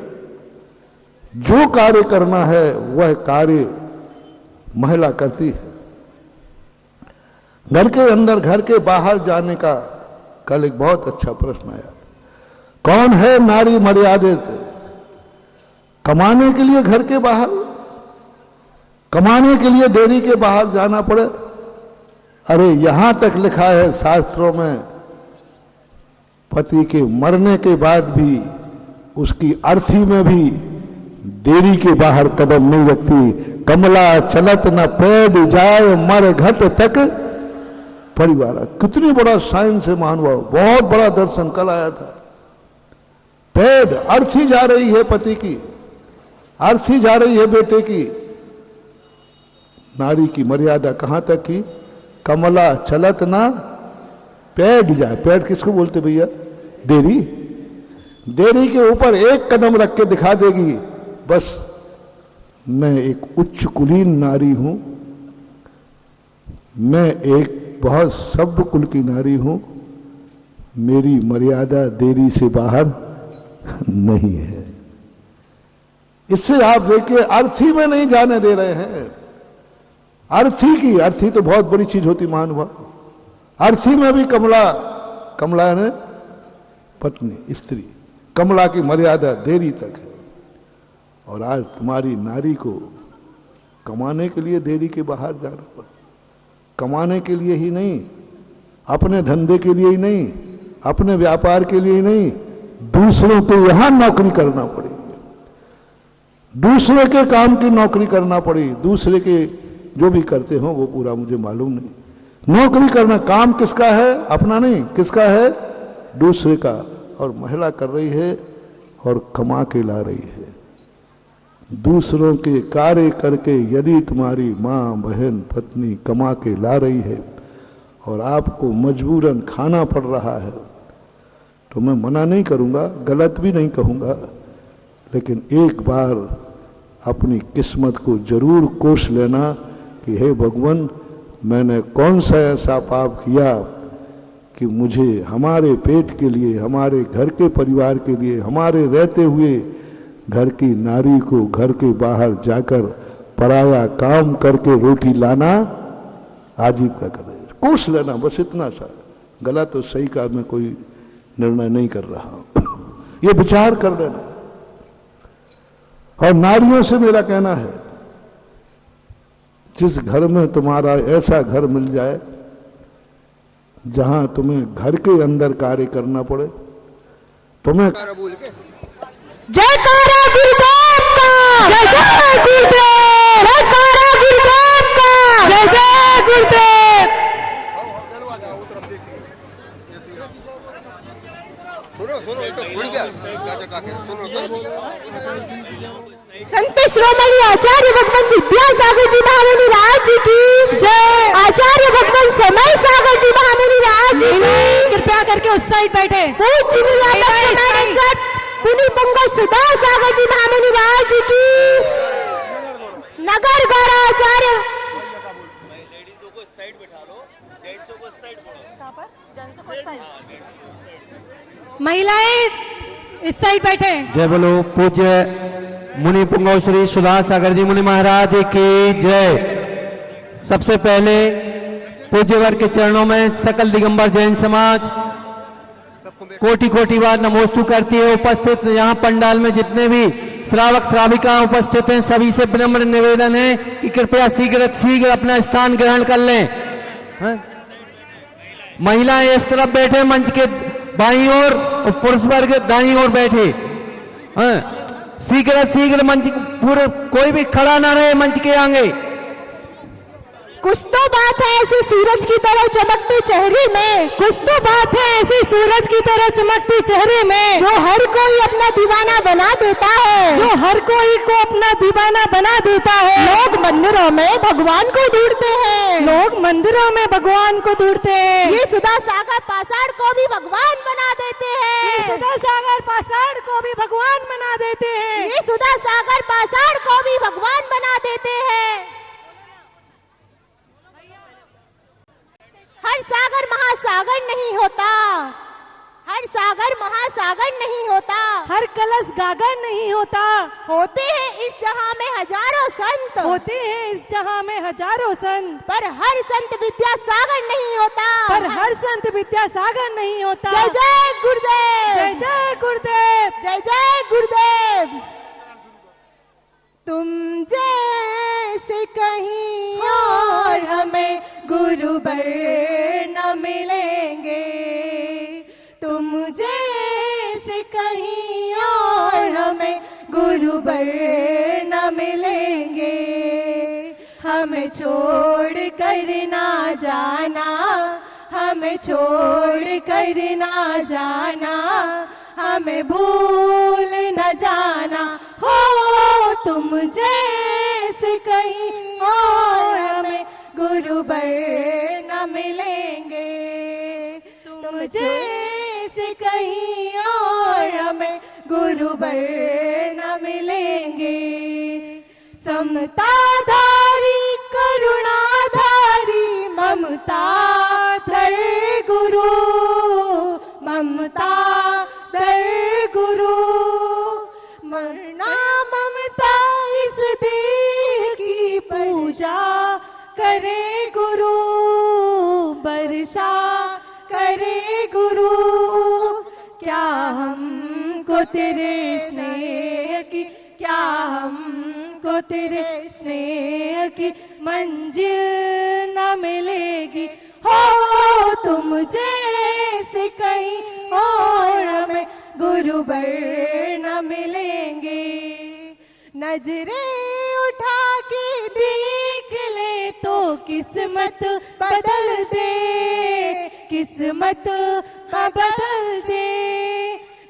जो कार्य करना है वह कार्य महिला करती है। घर के अंदर, घर के बाहर जाने का कल एक बहुत अच्छा प्रश्न आया, कौन है नारी मर्यादित? कमाने के लिए घर के बाहर, कमाने के लिए देवी के बाहर जाना पड़े? अरे यहां तक लिखा है शास्त्रों में, पति के मरने के बाद भी उसकी अर्थी में भी देवी के बाहर कदम नहीं रखती। कमला चलत न पैड जाए मर घट तक परिवार। कितनी बड़ा साइंस है महानुभाव, बहुत बड़ा दर्शन कल आया था। पैड, अर्थी जा रही है पति की, अर्थी जा रही है बेटे की। नारी की मर्यादा कहां तक की? कमला चलत ना पैड जाए। पैड किसको बोलते भैया? देरी। देरी के ऊपर एक कदम रख के दिखा देगी, बस मैं एक उच्च कुलीन नारी हूं, मैं एक बहुत सभ्य कुल की नारी हूं, मेरी मर्यादा देरी से बाहर नहीं है। इससे आप देखिए, अर्थी में नहीं जाने दे रहे हैं। अर्थी की, अर्थी तो बहुत बड़ी चीज होती महानुभाव। अर्थी में भी कमला ने पत्नी, स्त्री, कमला की मर्यादा देरी तक है। और आज तुम्हारी नारी को कमाने के लिए देरी के बाहर जाना पड़ा। कमाने के लिए ही नहीं, अपने धंधे के लिए ही नहीं, अपने व्यापार के लिए ही नहीं, दूसरों के यहां नौकरी करना पड़ी, दूसरे के काम की नौकरी करना पड़ी। दूसरे के जो भी करते हो वो पूरा मुझे मालूम नहीं। नौकरी करना काम किसका है? अपना नहीं, किसका है? दूसरे का। और महिला कर रही है और कमा के ला रही है। दूसरों के कार्य करके यदि तुम्हारी मां, बहन, पत्नी कमा के ला रही है और आपको मजबूरन खाना पड़ रहा है, तो मैं मना नहीं करूंगा, गलत भी नहीं कहूंगा, लेकिन एक बार अपनी किस्मत को जरूर कोस लेना कि हे भगवान, मैंने कौन सा ऐसा पाप किया कि मुझे हमारे पेट के लिए, हमारे घर के परिवार के लिए, हमारे रहते हुए घर की नारी को घर के बाहर जाकर पराया काम करके रोटी लाना आजीविका कर रहे। कोस लेना, बस इतना सा। गलत तो सही का मैं कोई निर्णय नहीं कर रहा हूं, ये विचार कर लेना। और नारियों से मेरा कहना है, जिस घर में तुम्हारा ऐसा घर मिल जाए जहां तुम्हें घर के अंदर कार्य करना पड़े, तुम्हें जयकारा गुरुदेव का, जय जय गुरुदेव, जयकारा गुरुदेव का, जय जय गुरुदेव। संत श्रोमणी आचार्य भगवान विद्यासागर जी महामुनि राज जी की जय। आचार्य भगवान समय सागर जी महामुनि राज जी की। कृपया करके उस साइड बैठे। पुनि पंगो सुधा सागर जी महामुनि राज जी की। नगर गौराचार्य, लेडीजों को साइड बैठा लो, जेंट्सों को साइड छोड़ो। महिलाएं इस साइड बैठे। जय बोलो पूज्य मुनि पुंगव श्री सुधा सागर जी मुनि महाराज की जय। सबसे पहले पूज्यवर के चरणों में सकल दिगंबर जैन समाज कोटि कोटि बार नमोस्तु करती है। उपस्थित यहाँ पंडाल में जितने भी श्रावक श्राविका उपस्थित हैं, सभी से विनम्र निवेदन है कि कृपया शीघ्र अपना स्थान ग्रहण कर लें। महिलाएं इस तरफ बैठे मंच के बाईं ओर और पुरुष वर्ग दाईं ओर बैठे। शीघ्र मंच पूरे, कोई भी खड़ा ना रहे मंच के आगे। कुछ तो बात है ऐसी सूरज की तरह चमकते चेहरे में, कुछ तो बात है ऐसी सूरज की तरह चमकते चेहरे में, जो हर कोई अपना दीवाना बना देता है, जो हर कोई को अपना दीवाना बना देता है। लोग मंदिरों में भगवान को ढूंढते हैं, लोग मंदिरों में भगवान को ढूंढते हैं। ये सुधा सागर पाषाण को भी भगवान बना देते हैं, ये सुधा सागर पाषाण को भी भगवान बना देते हैं, ये सुधा सागर पाषाण को भी भगवान बना देते हैं। हर सागर महासागर नहीं होता, हर सागर महासागर नहीं होता, हर कलश गागर नहीं होता। होते हैं इस जहां में हजारों संत, होते हैं इस जहां में हजारों संत, पर हर संत विद्या सागर नहीं होता, पर हर संत विद्या सागर नहीं होता। जय जय गुरुदेव, जय जय गुरुदेव, जय जय गुरुदेव। तुम जैसे कहीं और हमें गुरुवर न मिलेंगे, तुम जैसे कहीं और हमें गुरुवर न मिलेंगे। हमें छोड़ कर ना जाना, हमें छोड़ कर ना जाना, हमें भूल न जाना हो। तुम जैसे कहीं और हमें गुरुवर न मिलेंगे, तुम जैसे कहीं और हमें गुरुवर न मिलेंगे। समताधारी करुणाधारी ममता धर गुरु, ममता धर गुरु। मरना ममता इस देह की पूजा करे गुरु, बरसा करे गुरु। क्या हमको तेरे स्नेह की, क्या हमको तेरे स्नेह की मंजिल न मिलेगी हो। तुम जैसे कहीं और हमें गुरुवर न मिलेंगे। नजरें उठा के देख ले तो किस्मत बदल दे, किस्मत बदल दे।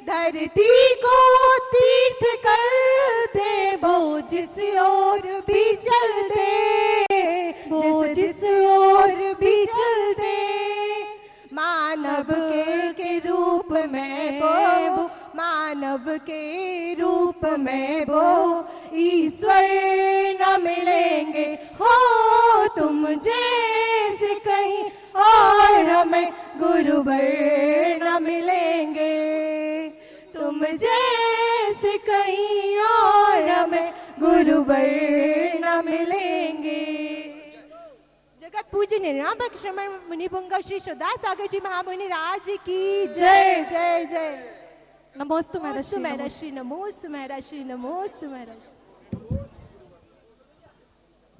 धरती को तीर्थ कर दे वो जिस ओर भी चल दे, वो जिस ओर भी चल दे। मानव के रूप में वो, मानव के रूप में वो ईश्वर न मिलेंगे हो। तुम जैसे कहीं और हमें गुरुवर न मिलेंगे, तुम जैसे कहीं और हमें गुरुवर न मिलेंगे। जगत पूज्य निरामक श्रमण मुनि पुंगव श्री सुधा सागर जी महामुनि राज की जय जय जय। नमोस्तु महर्षि, नमोस्तु महर्षि, नमोस्तु महर्षि।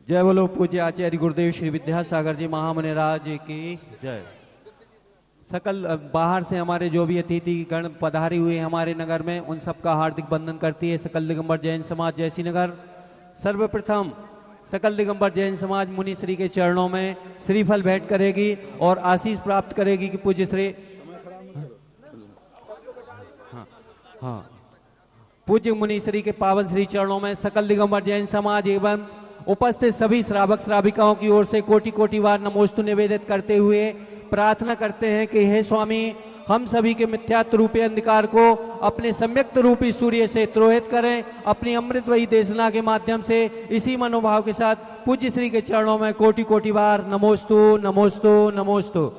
जय बोलो पूज्य आचार्य गुरुदेव श्री विद्यासागर जी महामुनि राज की जय। सकल बाहर से हमारे जो भी अतिथि गण पधारे हुए हमारे नगर में, उन सबका हार्दिक वंदन करती है सकल दिगंबर जैन समाज जैसी नगर। सर्वप्रथम सकल दिगंबर जैन समाज मुनि श्री के चरणों में श्रीफल भेंट करेगी और आशीष प्राप्त करेगी कि पूज्य श्री पूज्य मुनि श्री के पावन श्री चरणों में सकल दिगंबर जैन समाज एवं उपस्थित सभी श्रावक श्राविकाओं की ओर से कोटि कोटि बार नमोस्तु निवेदित करते हुए प्रार्थना करते हैं कि हे स्वामी, हम सभी के मिथ्यात्व रूपी अंधकार को अपने सम्यक्त रूपी सूर्य से त्रोहित करें। अपनी अमृतमयी देशना के माध्यम से इसी मनोभाव के साथ पूज्य श्री के चरणों में कोटि कोटि बार नमोस्तु नमोस्तु नमोस्तु।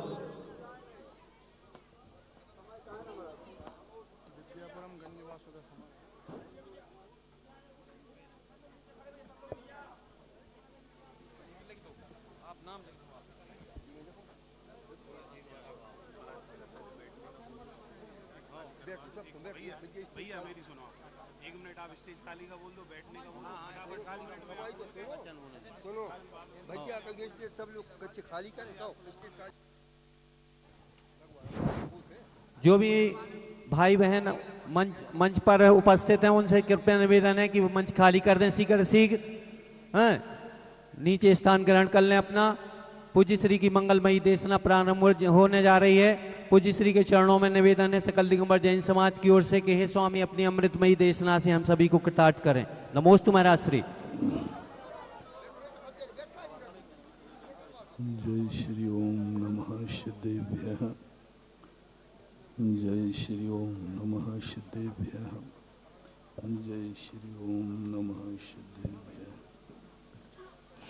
भैया मेरी सुनो, एक मिनट आप स्टेज खाली का बोल दो, बैठने का बोल दो। सुनो भैया का स्टेज सब लोग कच्चे खाली करें तो स्टेज खाली। जो भी भाई बहन मंच पर उपस्थित हैं उनसे कृपया निवेदन है कि वो मंच खाली कर दें शीघ्र शीघ्र। नीचे स्थान ग्रहण कर लें अपना। पूज्य श्री की मंगलमयी देशना प्रारंभ होने जा रही है। पूज्य श्री के चरणों में निवेदन है सकल दिगंबर जैन समाज की ओर से कि हे स्वामी अपनी अमृतमयी देशना से हम सभी को कृतार्थ करें। नमोस्तु महाराज श्री। जय श्री ओम नमः सिद्धेभ्यः। जय श्री ओम नमः सिद्धेभ्यः। जय श्री ओम नमः सिद्धेभ्यः।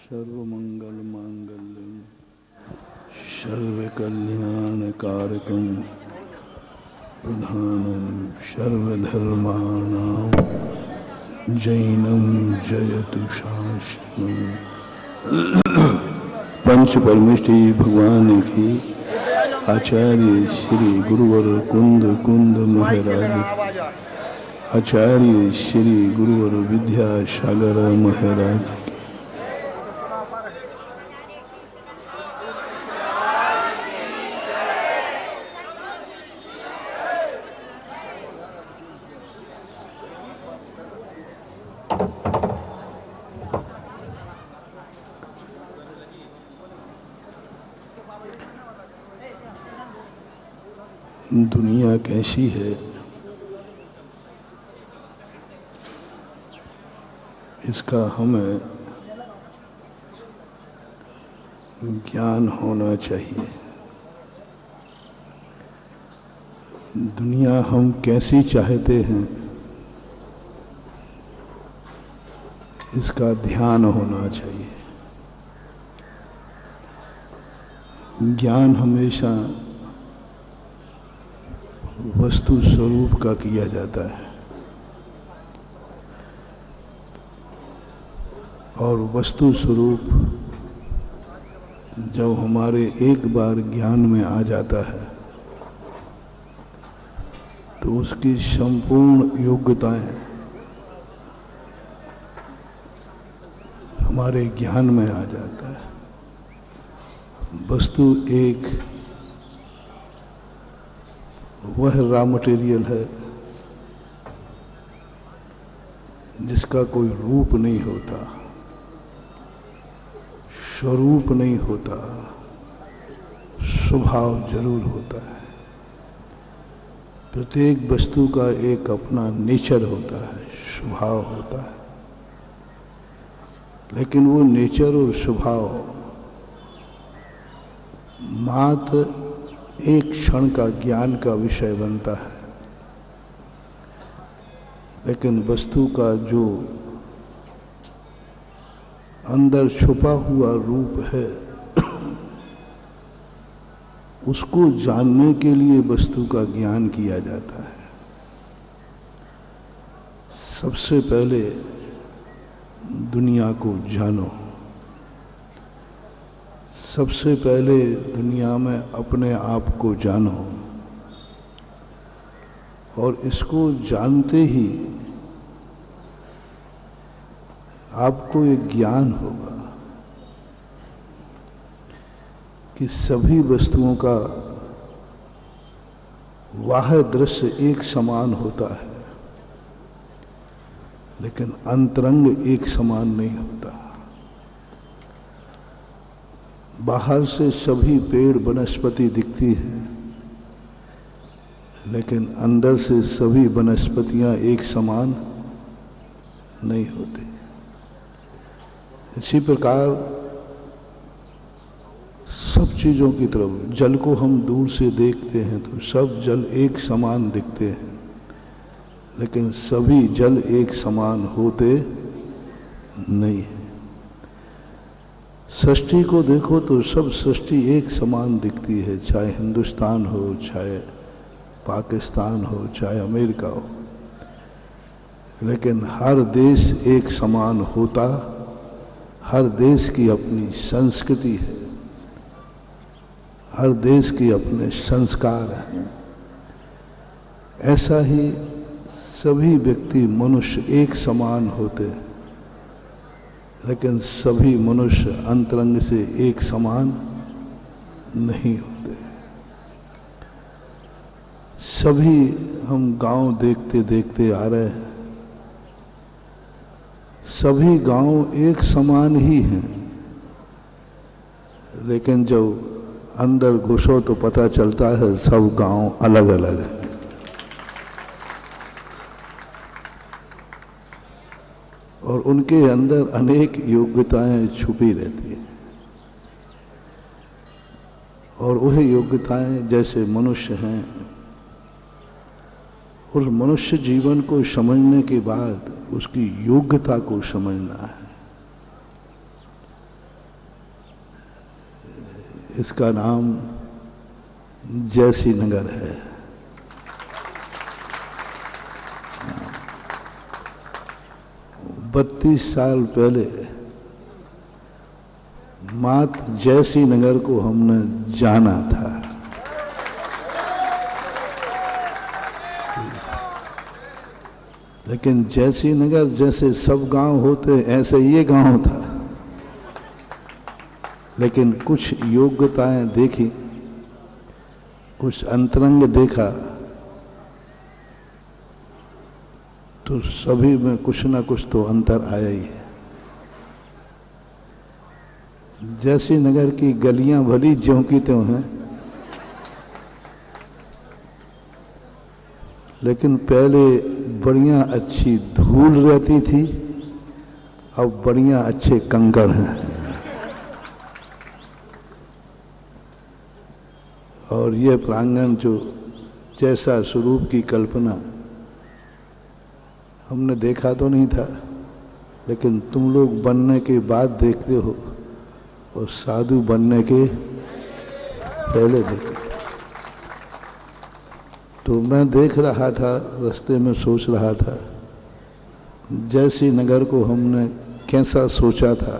सर्वमंगल मांगल्यं सर्वकल्याणकारकं प्रधानं सर्वधर्माणां जैनं जयतु शासनं। पंच परमेष्ठी भगवान की आचार्य श्री गुरुवर कुंद कुंद महाराज, आचार्य श्री गुरुवर विद्यासागर महाराज की। दुनिया कैसी है इसका हमें ज्ञान होना चाहिए। दुनिया हम कैसी चाहते हैं इसका ध्यान होना चाहिए। ज्ञान हमेशा वस्तु स्वरूप का किया जाता है और वस्तु स्वरूप जब हमारे एक बार ज्ञान में आ जाता है तो उसकी संपूर्ण योग्यताएं हमारे ज्ञान में आ जाता है। वस्तु एक वह रॉ मटेरियल है जिसका कोई रूप नहीं होता, स्वरूप नहीं होता, स्वभाव जरूर होता है। प्रत्येक वस्तु का एक अपना नेचर होता है, स्वभाव होता है, लेकिन वो नेचर और स्वभाव मात्र एक क्षण का ज्ञान का विषय बनता है, लेकिन वस्तु का जो अंदर छुपा हुआ रूप है उसको जानने के लिए वस्तु का ज्ञान किया जाता है। सबसे पहले दुनिया को जानो, सबसे पहले दुनिया में अपने आप को जानो और इसको जानते ही आपको एक ज्ञान होगा कि सभी वस्तुओं का बाह्य दृश्य एक समान होता है, लेकिन अंतरंग एक समान नहीं होता। बाहर से सभी पेड़ वनस्पति दिखती हैं, लेकिन अंदर से सभी वनस्पतियां एक समान नहीं होती। इसी प्रकार सब चीजों की तरफ, जल को हम दूर से देखते हैं तो सब जल एक समान दिखते हैं, लेकिन सभी जल एक समान होते नहीं है। सृष्टि को देखो तो सब सृष्टि एक समान दिखती है, चाहे हिंदुस्तान हो, चाहे पाकिस्तान हो, चाहे अमेरिका हो, लेकिन हर देश एक समान होता, हर देश की अपनी संस्कृति है, हर देश के अपने संस्कार हैं। ऐसा ही सभी व्यक्ति मनुष्य एक समान होते, लेकिन सभी मनुष्य अंतरंग से एक समान नहीं होते। सभी हम गांव देखते देखते आ रहे हैं, सभी गांव एक समान ही हैं, लेकिन जब अंदर घुसो तो पता चलता है सब गांव अलग अलग है। और उनके अंदर अनेक योग्यताएं छुपी रहती हैं। और वही योग्यताएं जैसे मनुष्य हैं, और मनुष्य जीवन को समझने के बाद उसकी योग्यता को समझना है। इसका नाम जैसी नगर है। 32 साल पहले मात्र जैसी नगर को हमने जाना था। लेकिन जैसी नगर जैसे सब गांव होते ऐसे ये गांव था। लेकिन कुछ योग्यताएं देखी, कुछ अंतरंग देखा, तो सभी में कुछ ना कुछ तो अंतर आया ही है। जैसी नगर की गलियां भली ज्यों की त्यों हैं, लेकिन पहले बढ़िया अच्छी धूल रहती थी, अब बढ़िया अच्छे कंकड़ हैं। और ये प्रांगण जो जैसा स्वरूप की कल्पना हमने देखा तो नहीं था, लेकिन तुम लोग बनने के बाद देखते हो और साधु बनने के पहले देखते। तो मैं देख रहा था, रास्ते में सोच रहा था, जैसी नगर को हमने कैसा सोचा था,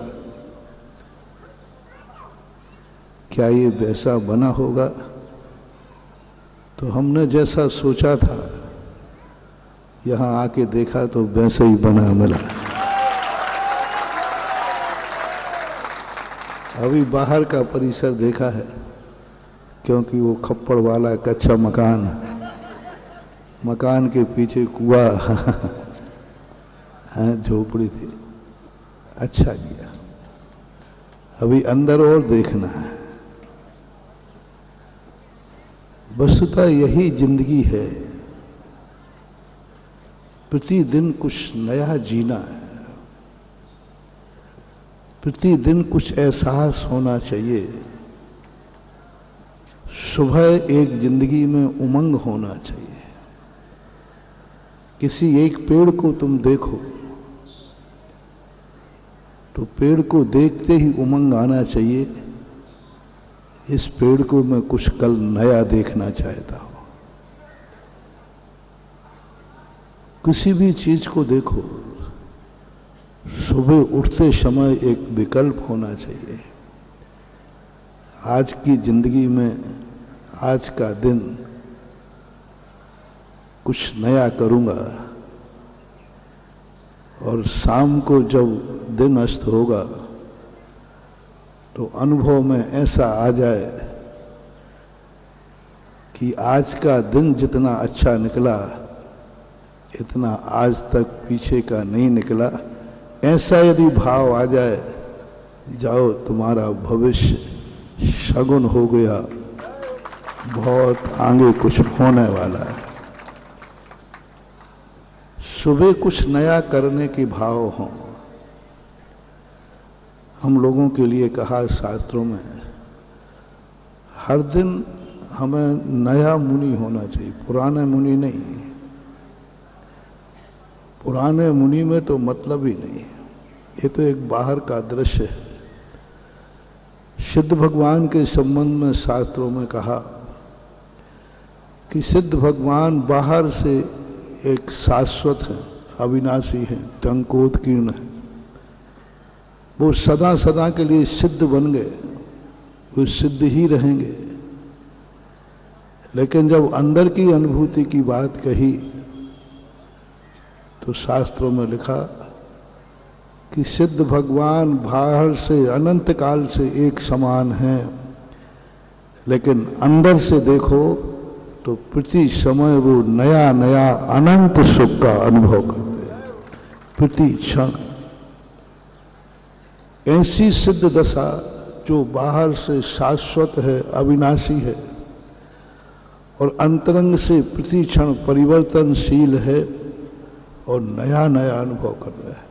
क्या ये वैसा बना होगा? तो हमने जैसा सोचा था यहां आके देखा तो वैसे ही बना मिला। अभी बाहर का परिसर देखा है, क्योंकि वो खप्पड़ वाला कच्चा मकान, मकान के पीछे कुआं झोपड़ी थी। अच्छा किया। अभी अंदर और देखना है। वस्तुतः यही जिंदगी है, प्रतिदिन कुछ नया जीना है, प्रतिदिन कुछ एहसास होना चाहिए। सुबह एक जिंदगी में उमंग होना चाहिए। किसी एक पेड़ को तुम देखो तो पेड़ को देखते ही उमंग आना चाहिए, इस पेड़ को मैं कुछ कल नया देखना चाहता हूं। किसी भी चीज को देखो, सुबह उठते समय एक विकल्प होना चाहिए। आज की जिंदगी में आज का दिन कुछ नया करूंगा, और शाम को जब दिन अस्त होगा तो अनुभव में ऐसा आ जाए कि आज का दिन जितना अच्छा निकला इतना आज तक पीछे का नहीं निकला। ऐसा यदि भाव आ जाए, जाओ तुम्हारा भविष्य शगुन हो गया, बहुत आगे कुछ होने वाला है। सुबह कुछ नया करने के भाव हों। हम लोगों के लिए कहा शास्त्रों में, हर दिन हमें नया मुनि होना चाहिए, पुराने मुनि नहीं। पुराने मुनि में तो मतलब ही नहीं, ये तो एक बाहर का दृश्य है। सिद्ध भगवान के संबंध में शास्त्रों में कहा कि सिद्ध भगवान बाहर से एक शाश्वत है, अविनाशी है, टंकोत्कीर्ण है। वो सदा सदा के लिए सिद्ध बन गए, वो सिद्ध ही रहेंगे। लेकिन जब अंदर की अनुभूति की बात कही तो शास्त्रों में लिखा कि सिद्ध भगवान बाहर से अनंत काल से एक समान हैं, लेकिन अंदर से देखो तो प्रति समय वो नया नया अनंत सुख का अनुभव करते हैं, प्रति क्षण। ऐसी सिद्ध दशा जो बाहर से शाश्वत है, अविनाशी है और अंतरंग से प्रति क्षण परिवर्तनशील है और नया नया अनुभव कर रहा है।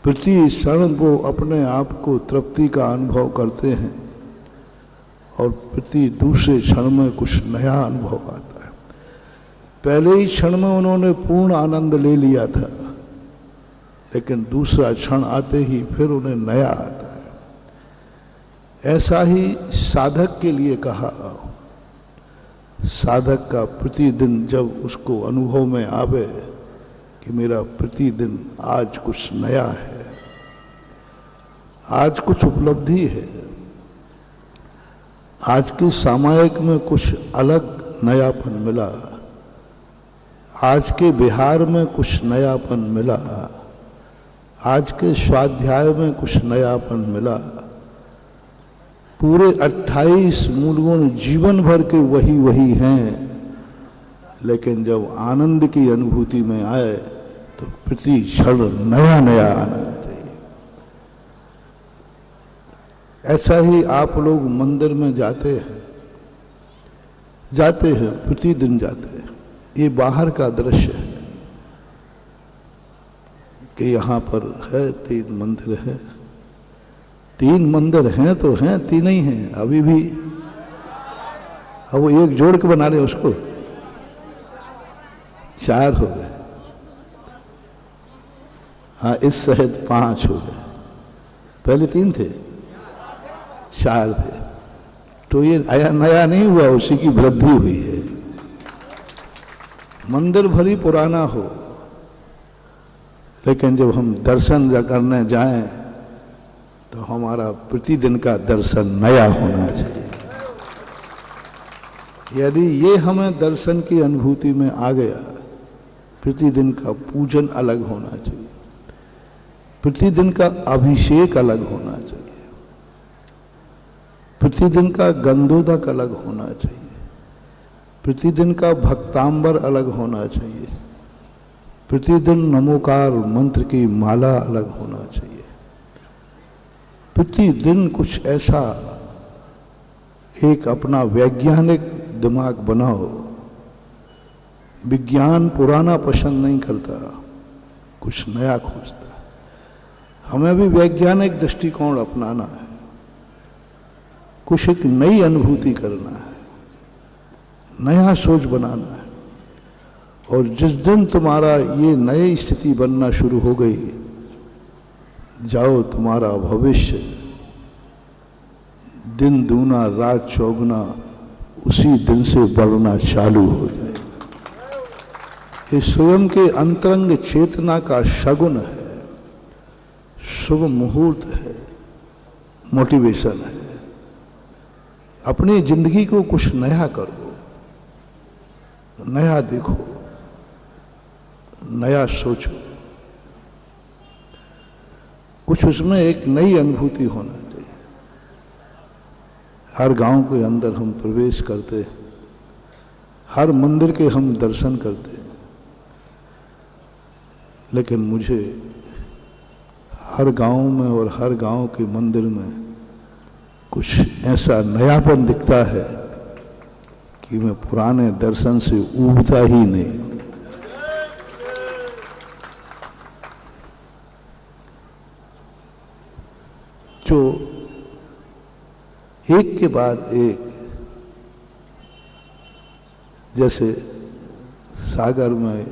प्रति क्षण वो अपने आप को तृप्ति का अनुभव करते हैं और प्रति दूसरे क्षण में कुछ नया अनुभव आता है। पहले ही क्षण में उन्होंने पूर्ण आनंद ले लिया था, लेकिन दूसरा क्षण आते ही फिर उन्हें नया आता है। ऐसा ही साधक के लिए कहा। साधक का प्रतिदिन जब उसको अनुभव में आवे कि मेरा प्रतिदिन आज कुछ नया है, आज कुछ उपलब्धि है, आज की सामायिक में कुछ अलग नयापन मिला, आज के बिहार में कुछ नयापन मिला, आज के स्वाध्याय में कुछ नयापन मिला। पूरे 28 मूल गुण जीवन भर के वही वही हैं, लेकिन जब आनंद की अनुभूति में आए तो प्रति क्षण नया नया आना चाहिए। ऐसा ही आप लोग मंदिर में जाते हैं प्रतिदिन जाते हैं। ये बाहर का दृश्य है कि यहाँ पर है 3 मंदिर है। 3 मंदिर हैं तो हैं, 3 ही हैं अभी भी। अब वो एक जोड़ के बना रहे उसको, 4 हो गए। हाँ, इस सहित 5 हो गए। पहले 3 थे, 4 थे। तो ये नया नहीं हुआ, उसी की वृद्धि हुई है। मंदिर भली पुराना हो, लेकिन जब हम दर्शन करने जाएं तो हमारा प्रतिदिन का दर्शन नया होना चाहिए। यदि ये हमें दर्शन की अनुभूति में आ गया, प्रतिदिन का पूजन अलग होना चाहिए, प्रतिदिन का अभिषेक अलग होना चाहिए, प्रतिदिन का गंधोदक अलग होना चाहिए, प्रतिदिन का भक्तांबर अलग होना चाहिए, प्रतिदिन नमोकार मंत्र की माला अलग होना चाहिए। प्रतिदिन कुछ ऐसा एक अपना वैज्ञानिक दिमाग बनाओ। विज्ञान पुराना पसंद नहीं करता, कुछ नया खोजता। हमें भी वैज्ञानिक दृष्टिकोण अपनाना है, कुछ एक नई अनुभूति करना है, नया सोच बनाना है। और जिस दिन तुम्हारा ये नई स्थिति बनना शुरू हो गई, जाओ तुम्हारा भविष्य दिन दूना रात चौगुना उसी दिन से बढ़ना चालू हो जाए। ये स्वयं के अंतरंग चेतना का शगुन है, शुभ मुहूर्त है, मोटिवेशन है। अपनी जिंदगी को कुछ नया करो, नया देखो, नया सोचो। कुछ उसमें एक नई अनुभूति होना चाहिए। हर गांव के अंदर हम प्रवेश करते, हर मंदिर के हम दर्शन करते, लेकिन मुझे हर गांव में और हर गांव के मंदिर में कुछ ऐसा नयापन दिखता है कि मैं पुराने दर्शन से ऊबता ही नहीं। जो एक के बाद एक, जैसे सागर में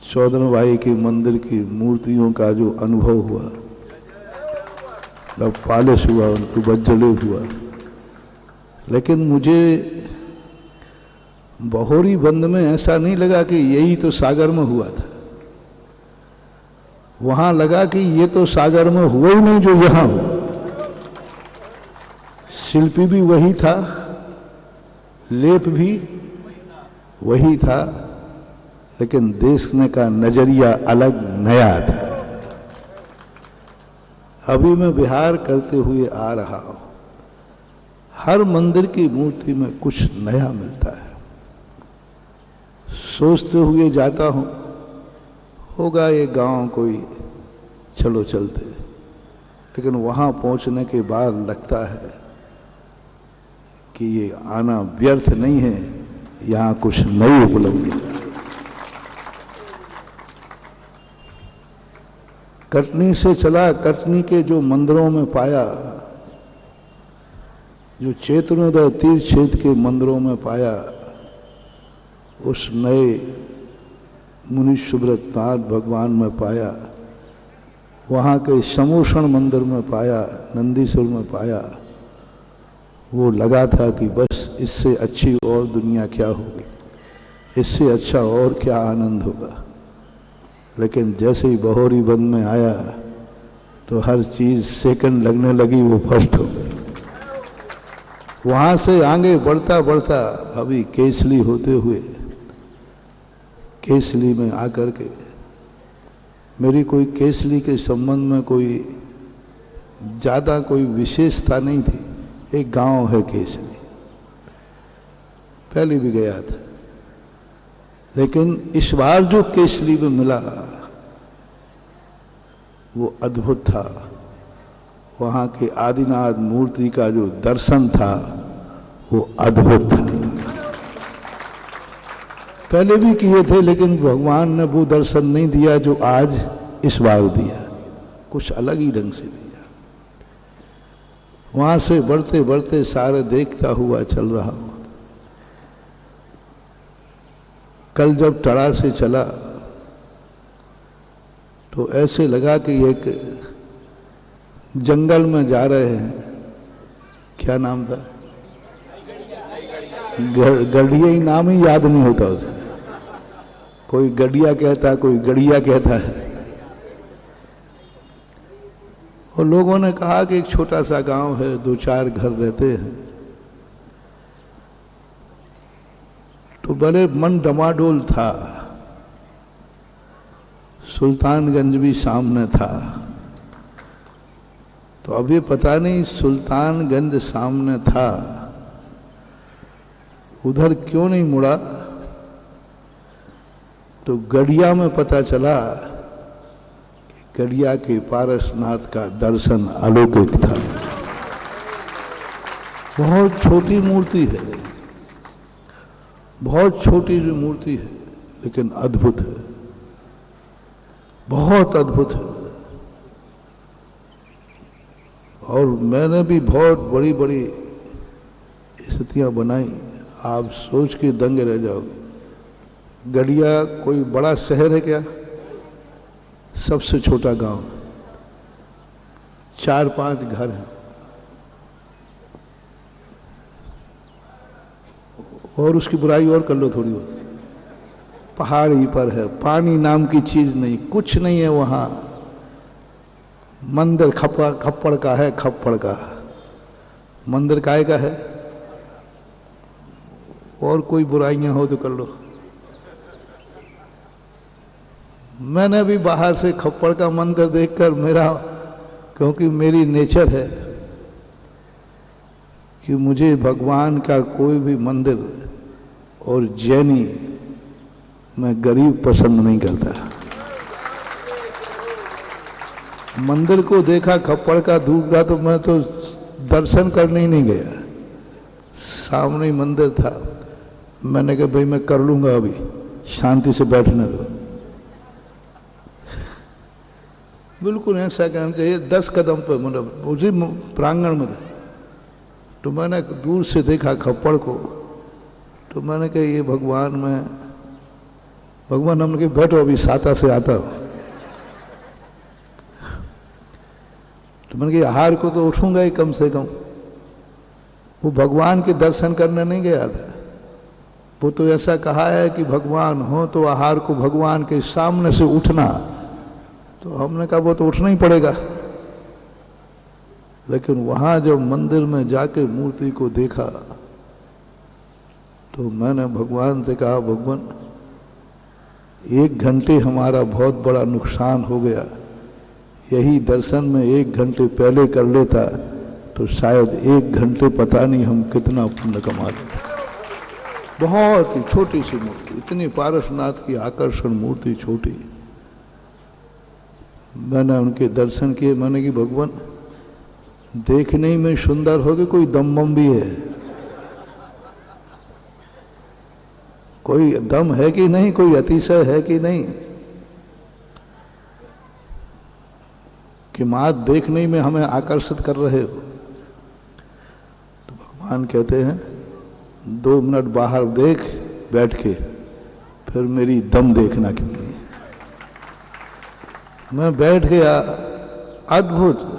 चौधरभाई के मंदिर की मूर्तियों का जो अनुभव हुआ, जब पालिश हुआ, उनको बज्जले हुआ, लेकिन मुझे बहोरी बंद में ऐसा नहीं लगा कि यही तो सागर में हुआ था। वहां लगा कि ये तो सागर में हुआ ही नहीं जो यहां हुआ। शिल्पी भी वही था, लेप भी वही था, लेकिन देखने का नजरिया अलग नया था। अभी मैं विहार करते हुए आ रहा हूं, हर मंदिर की मूर्ति में कुछ नया मिलता है। सोचते हुए जाता हूं, होगा ये गांव कोई, चलो चलते, लेकिन वहां पहुंचने के बाद लगता है कि ये आना व्यर्थ नहीं है, यहां कुछ नई उपलब्धि है। कटनी से चला, कटनी के जो मंदिरों में पाया, जो चेतनोदय तीर्थ क्षेत्र के मंदिरों में पाया, उस नए मुनि सुब्रत नाथ भगवान में पाया, वहाँ के समोषण मंदिर में पाया, नंदीसुर में पाया, वो लगा था कि बस इससे अच्छी और दुनिया क्या होगी, इससे अच्छा और क्या आनंद होगा। लेकिन जैसे ही बहोरी बंद में आया तो हर चीज सेकंड लगने लगी, वो फर्स्ट हो गई। वहां से आगे बढ़ता बढ़ता अभी केसली होते हुए, केसली में आकर के मेरी कोई केसली के संबंध में कोई ज्यादा कोई विशेषता नहीं थी। एक गांव है केसली, पहले भी गया था, लेकिन इस बार जो केसली में मिला वो अद्भुत था। वहां के आदिनाथ मूर्ति का जो दर्शन था वो अद्भुत था। पहले भी किए थे, लेकिन भगवान ने वो दर्शन नहीं दिया जो आज इस बार दिया, कुछ अलग ही ढंग से दिया। वहां से बढ़ते बढ़ते सारे देखता हुआ चल रहा हूं। कल जब टड़ा से चला तो ऐसे लगा कि एक जंगल में जा रहे हैं। क्या नाम था? गढ़िया ही नाम ही याद नहीं होता उसे। कोई गढ़िया कहता, कोई गढ़िया कहता है। और लोगों ने कहा कि एक छोटा सा गांव है, 2-4 घर रहते हैं। तो बड़े मन डमाडोल था। सुल्तानगंज भी सामने था। तो अभी पता नहीं सुल्तानगंज सामने था, उधर क्यों नहीं मुड़ा। तो गढ़िया में पता चला कि गढ़िया के पारसनाथ का दर्शन अलौकिक था। बहुत छोटी मूर्ति है, बहुत छोटी जो मूर्ति है, लेकिन अद्भुत है, बहुत अद्भुत है। और मैंने भी बहुत बड़ी बड़ी स्थितियां बनाई, आप सोच के दंग रह जाओगे। गढ़िया कोई बड़ा शहर है क्या? सबसे छोटा गांव, 4-5 घर हैं और उसकी बुराई और कर लो थोड़ी बहुत। पहाड़ी पर है, पानी नाम की चीज नहीं, कुछ नहीं है वहां। मंदिर खप्पड़ का है, खप्पड़ का। मंदिर काय का है? और कोई बुराइयां हो तो कर लो। मैंने भी बाहर से खप्पड़ का मंदिर देखकर मेरा, क्योंकि मेरी नेचर है कि मुझे भगवान का कोई भी मंदिर और जैनी मैं गरीब पसंद नहीं करता। मंदिर को देखा खप्पड़ का दूर का तो मैं तो दर्शन करने ही नहीं गया, सामने ही मंदिर था। मैंने कहा भाई मैं कर लूंगा, अभी शांति से बैठने दो। बिल्कुल ऐसा कहना चाहिए। 10 कदम पर मतलब उसी प्रांगण में था। तो मैंने दूर से देखा खप्पड़ को, तो मैंने कहा ये भगवान हमने कहा बैठो अभी साता से आता हूं। तो मैंने कहा हार को तो उठूंगा ही कम से कम। वो भगवान के दर्शन करने नहीं गया था। वो तो ऐसा कहा है कि भगवान हो तो आहार को भगवान के सामने से उठना। तो हमने कहा वो तो उठना ही पड़ेगा। लेकिन वहां जब मंदिर में जाके मूर्ति को देखा तो मैंने भगवान से कहा, भगवान 1 घंटे हमारा बहुत बड़ा नुकसान हो गया। यही दर्शन में 1 घंटे पहले कर लेता तो शायद 1 घंटे पता नहीं हम कितना पुण्य कमा लेते। बहुत ही छोटी सी मूर्ति, इतनी पारसनाथ की आकर्षण मूर्ति छोटी। मैंने उनके दर्शन किए। मैंने कि भगवान देखने ही में सुंदर हो कि कोई दम बम भी है? कोई दम है कि नहीं, कोई अतिशय है कि नहीं, कि मात देखने ही में हमें आकर्षित कर रहे हो? तो भगवान कहते हैं 2 मिनट बाहर देख बैठ के, फिर मेरी दम देखना कितनी है। मैं बैठ गया, अद्भुत।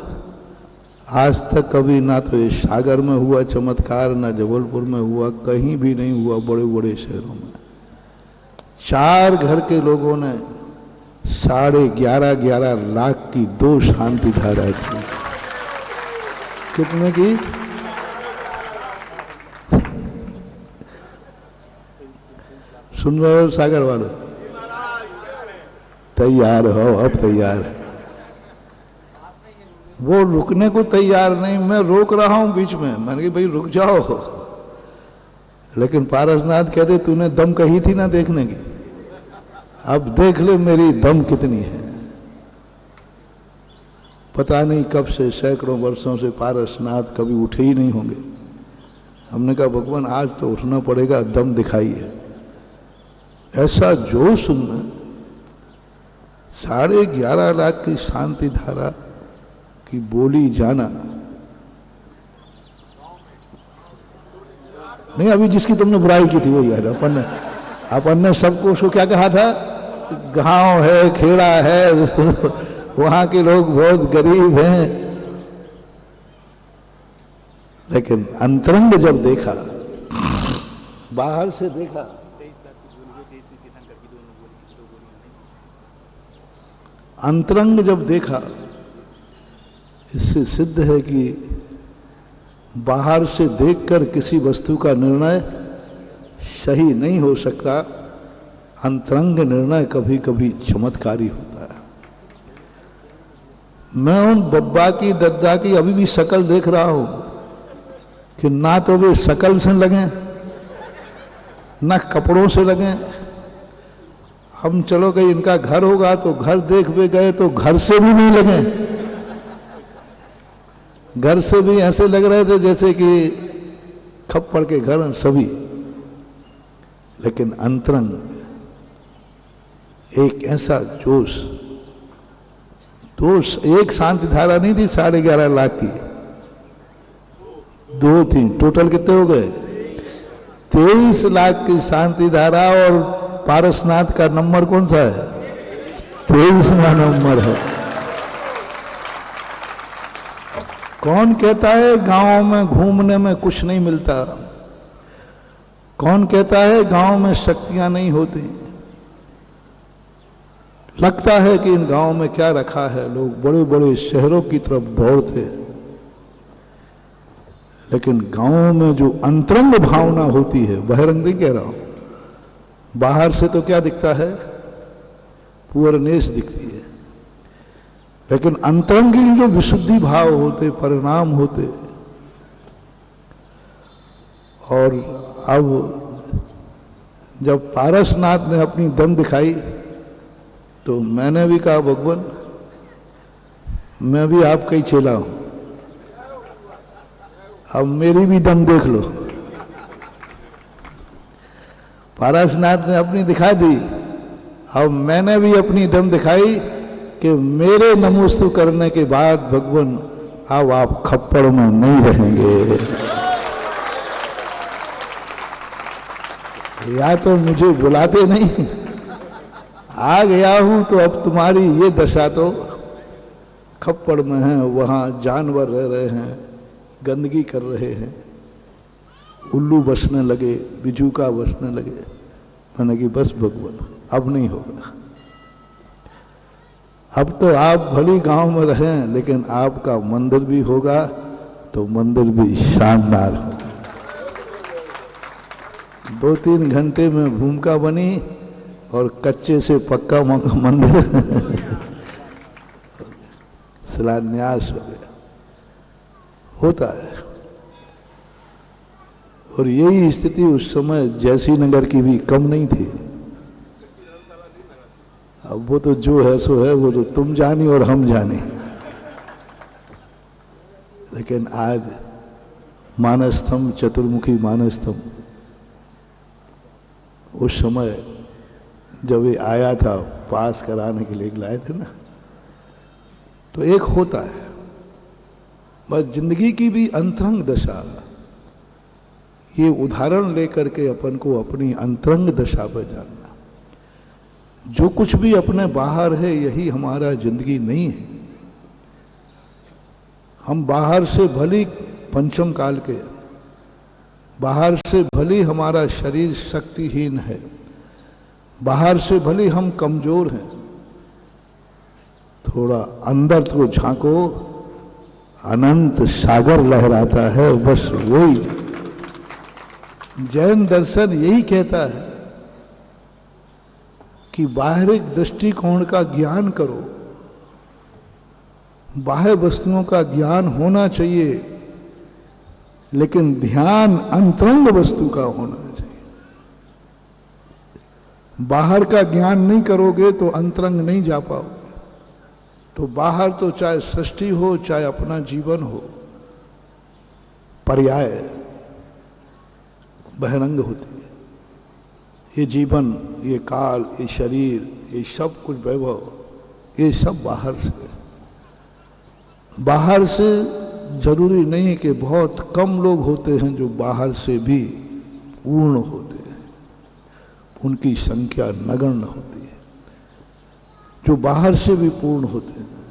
आज तक कभी ना तो इस सागर में हुआ चमत्कार, ना जबलपुर में हुआ, कहीं भी नहीं हुआ। बड़े बड़े शहरों में 4 घर के लोगों ने 11.5 लाख की 2 शांति धारा की। कितने की? सुन रहे हो सागर वालों? तैयार हो? अब तैयार है। वो रुकने को तैयार नहीं, मैं रोक रहा हूं बीच में। मैंने कहा भाई रुक जाओ, लेकिन पारसनाथ कहते तूने दम कही थी ना देखने की, अब देख ले मेरी दम कितनी है। पता नहीं कब से, सैकड़ों वर्षों से पारसनाथ कभी उठे ही नहीं होंगे। हमने कहा भगवान आज तो उठना पड़ेगा, दम दिखाइए। ऐसा जोश उनमें, 11.5 लाख की शांति धारा की बोली जाना। नहीं, अभी जिसकी तुमने बुराई की थी वो यार, अपन ने सबको उसको क्या कहा था? गांव है, खेड़ा है, वहां के लोग बहुत गरीब हैं। लेकिन अंतरंग जब देखा, बाहर से देखा, अंतरंग जब देखा, इससे सिद्ध है कि बाहर से देखकर किसी वस्तु का निर्णय सही नहीं हो सकता। अंतरंग निर्णय कभी कभी चमत्कारी होता है। मैं उन बब्बा की, दद्दा की अभी भी शकल देख रहा हूं कि ना तो वे शकल से लगे, ना कपड़ों से लगे। हम चलो गए, इनका घर होगा तो घर देख भी गए तो घर से भी नहीं लगे। घर से भी ऐसे लग रहे थे जैसे कि खप्पड़ के घर हैं सभी। लेकिन अंतरंग एक ऐसा जोश, एक शांति धारा नहीं थी 11.5 लाख की, 2 थी। टोटल कितने हो गए? 23 लाख की शांति धारा। और पारसनाथ का नंबर कौन सा है? 23वां नंबर है। कौन कहता है गांव में घूमने में कुछ नहीं मिलता? कौन कहता है गांव में शक्तियां नहीं होती? लगता है कि इन गांव में क्या रखा है। लोग बड़े बड़े शहरों की तरफ दौड़ते, लेकिन गांव में जो अंतरंग भावना होती है, बहिरंग नहीं कह रहा हूं, बाहर से तो क्या दिखता है? पूर्णेश दिखती है। लेकिन अंतरंग की जो विशुद्धि भाव होते, परिणाम होते। और अब जब पारसनाथ ने अपनी दम दिखाई तो मैंने भी कहा भगवान मैं भी आपका ही चेला हूं, अब मेरी भी दम देख लो। पारसनाथ ने अपनी दिखा दी, अब मैंने भी अपनी दम दिखाई कि मेरे नमोस्तु करने के बाद भगवान अब आप खप्पड़ में नहीं रहेंगे। या तो मुझे बुलाते नहीं, आ गया हूं तो अब तुम्हारी ये दशा तो खप्पड़ में है। वहां जानवर रह रहे हैं, गंदगी कर रहे हैं, उल्लू बसने लगे, बिजूका बसने लगे। मैंने कि बस भगवान अब नहीं होगा। अब तो आप भली गांव में रहें, लेकिन आपका मंदिर भी होगा तो मंदिर भी शानदार होगा। 2-3 घंटे में भूमिका बनी और कच्चे से पक्का मंदिर शिलान्यास हो गया। होता है। और यही स्थिति उस समय जैसी नगर की भी कम नहीं थी। अब वो तो जो है सो है, वो तो तुम जानी और हम जाने। लेकिन आज मानस्तंभ, चतुर्मुखी मानस्तंभ, उस समय जब ये आया था पास कराने के लिए लाए थे ना, तो एक होता है बस जिंदगी की भी अंतरंग दशा, ये उदाहरण लेकर के अपन को अपनी अंतरंग दशा पर जानना। जो कुछ भी अपने बाहर है यही हमारा जिंदगी नहीं है। हम बाहर से भली पंचम काल के, बाहर से भली हमारा शरीर शक्तिहीन है, बाहर से भली हम कमजोर हैं, थोड़ा अंदर तो झांको, अनंत सागर लहराता है। बस वही जैन दर्शन यही कहता है कि बाहरिक दृष्टिकोण का ज्ञान करो, बाह्य वस्तुओं का ज्ञान होना चाहिए, लेकिन ध्यान अंतरंग वस्तु का होना चाहिए। बाहर का ज्ञान नहीं करोगे तो अंतरंग नहीं जा पाओगे। तो बाहर तो चाहे सृष्टि हो, चाहे अपना जीवन हो, पर्याय बहिरंग होती है। ये जीवन, ये काल, ये शरीर, ये सब कुछ वैभव, ये सब बाहर से जरूरी नहीं है कि बहुत कम लोग होते हैं जो बाहर से भी पूर्ण होते हैं, उनकी संख्या नगण्य होती है। जो बाहर से भी पूर्ण होते हैं,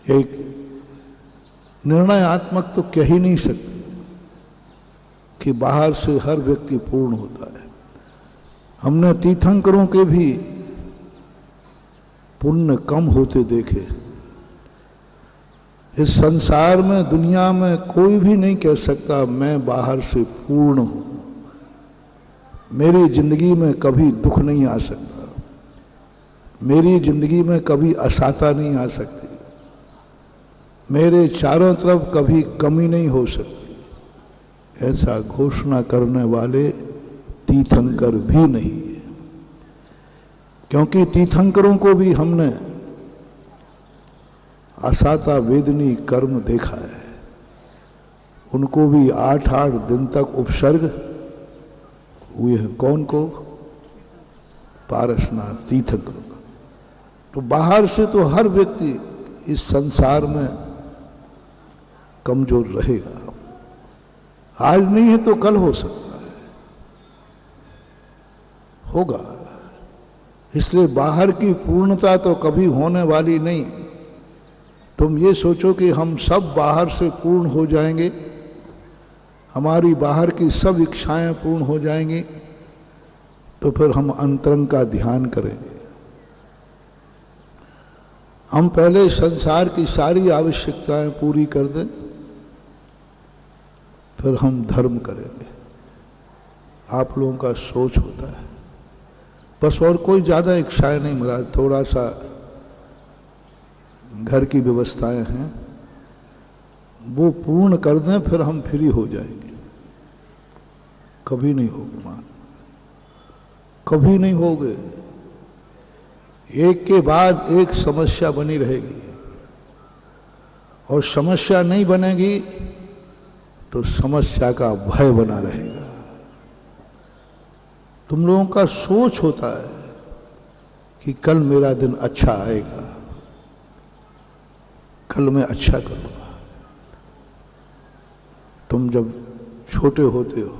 एक निर्णयात्मक तो कह ही नहीं सकते कि बाहर से हर व्यक्ति पूर्ण होता है। हमने तीर्थंकरों के भी पुण्य कम होते देखे। इस संसार में, दुनिया में कोई भी नहीं कह सकता मैं बाहर से पूर्ण हूं। मेरी जिंदगी में कभी दुख नहीं आ सकता, मेरी जिंदगी में कभी अशांति नहीं आ सकती, मेरे चारों तरफ कभी कमी नहीं हो सकती। ऐसा घोषणा करने वाले तीर्थंकर भी नहीं है, क्योंकि तीर्थंकरों को भी हमने असाता वेदनी कर्म देखा है। उनको भी 8-8 दिन तक उपसर्ग हुए हैं। कौन को? पारसनाथ तीर्थंकर। तो बाहर से तो हर व्यक्ति इस संसार में कमजोर रहेगा। आज नहीं है तो कल हो सकता है, होगा। इसलिए बाहर की पूर्णता तो कभी होने वाली नहीं। तुम ये सोचो कि हम सब बाहर से पूर्ण हो जाएंगे, हमारी बाहर की सब इच्छाएं पूर्ण हो जाएंगी, तो फिर हम अंतरंग का ध्यान करेंगे। हम पहले संसार की सारी आवश्यकताएं पूरी कर दें, फिर हम धर्म करेंगे। आप लोगों का सोच होता है बस, और कोई ज्यादा इच्छाएं नहीं। महाराज थोड़ा सा घर की व्यवस्थाएं हैं, वो पूर्ण कर दें, फिर हम फ्री हो जाएंगे। कभी नहीं होगे मान, कभी नहीं होगे। एक के बाद एक समस्या बनी रहेगी, और समस्या नहीं बनेगी तो समस्या का भय बना रहेगा। तुम लोगों का सोच होता है कि कल मेरा दिन अच्छा आएगा, कल मैं अच्छा करूंगा। तुम जब छोटे होते हो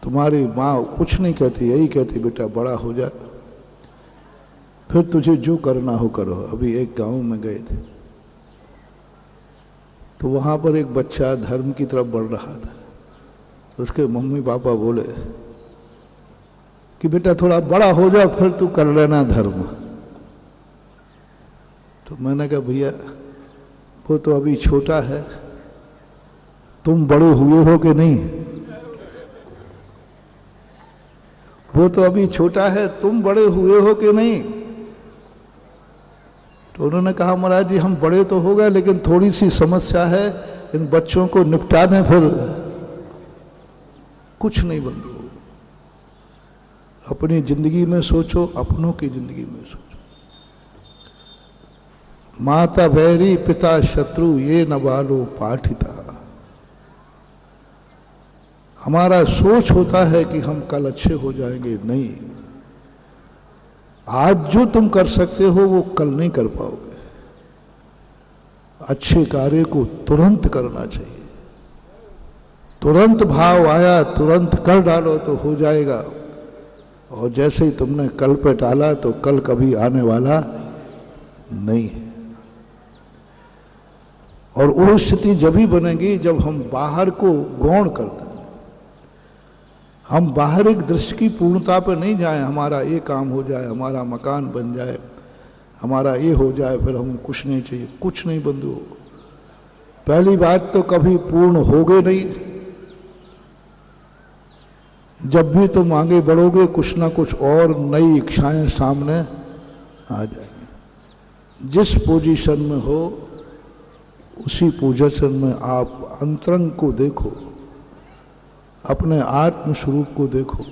तुम्हारी माँ कुछ नहीं कहती, यही कहती बेटा बड़ा हो जा, फिर तुझे जो करना हो करो। अभी एक गांव में गए थे, तो वहां पर एक बच्चा धर्म की तरफ बढ़ रहा था। तो उसके मम्मी पापा बोले कि बेटा थोड़ा बड़ा हो जा, फिर तू कर लेना धर्म। तो मैंने कहा भैया वो तो अभी छोटा है, तुम बड़े हुए हो कि नहीं? वो तो अभी छोटा है, तुम बड़े हुए हो कि नहीं? तो उन्होंने कहा महाराज जी हम बड़े तो हो गए, लेकिन थोड़ी सी समस्या है, इन बच्चों को निपटा दें फिर कुछ नहीं बंद हो। अपनी जिंदगी में सोचो, अपनों की जिंदगी में सोचो। माता बैरी पिता शत्रु ये न बालो पाठिता। हमारा सोच होता है कि हम कल अच्छे हो जाएंगे, नहीं। आज जो तुम कर सकते हो वो कल नहीं कर पाओगे। अच्छे कार्य को तुरंत करना चाहिए। तुरंत भाव आया तुरंत कर डालो तो हो जाएगा, और जैसे ही तुमने कल पे टाला तो कल कभी आने वाला नहीं है। और वो स्थिति जब ही बनेगी जब हम बाहर को गौण करते हैं। हम बाहर एक दृश्य की पूर्णता पर नहीं जाए, हमारा ये काम हो जाए, हमारा मकान बन जाए, हमारा ये हो जाए, फिर हमें कुछ नहीं चाहिए। कुछ नहीं बंधु। पहली बात तो कभी पूर्ण होगे नहीं। जब भी तुम आगे बढ़ोगे कुछ ना कुछ और नई इच्छाएं सामने आ जाएंगी। जिस पोजीशन में हो उसी पोजीशन में आप अंतरंग को देखो, अपने आत्म स्वरूप को देखो,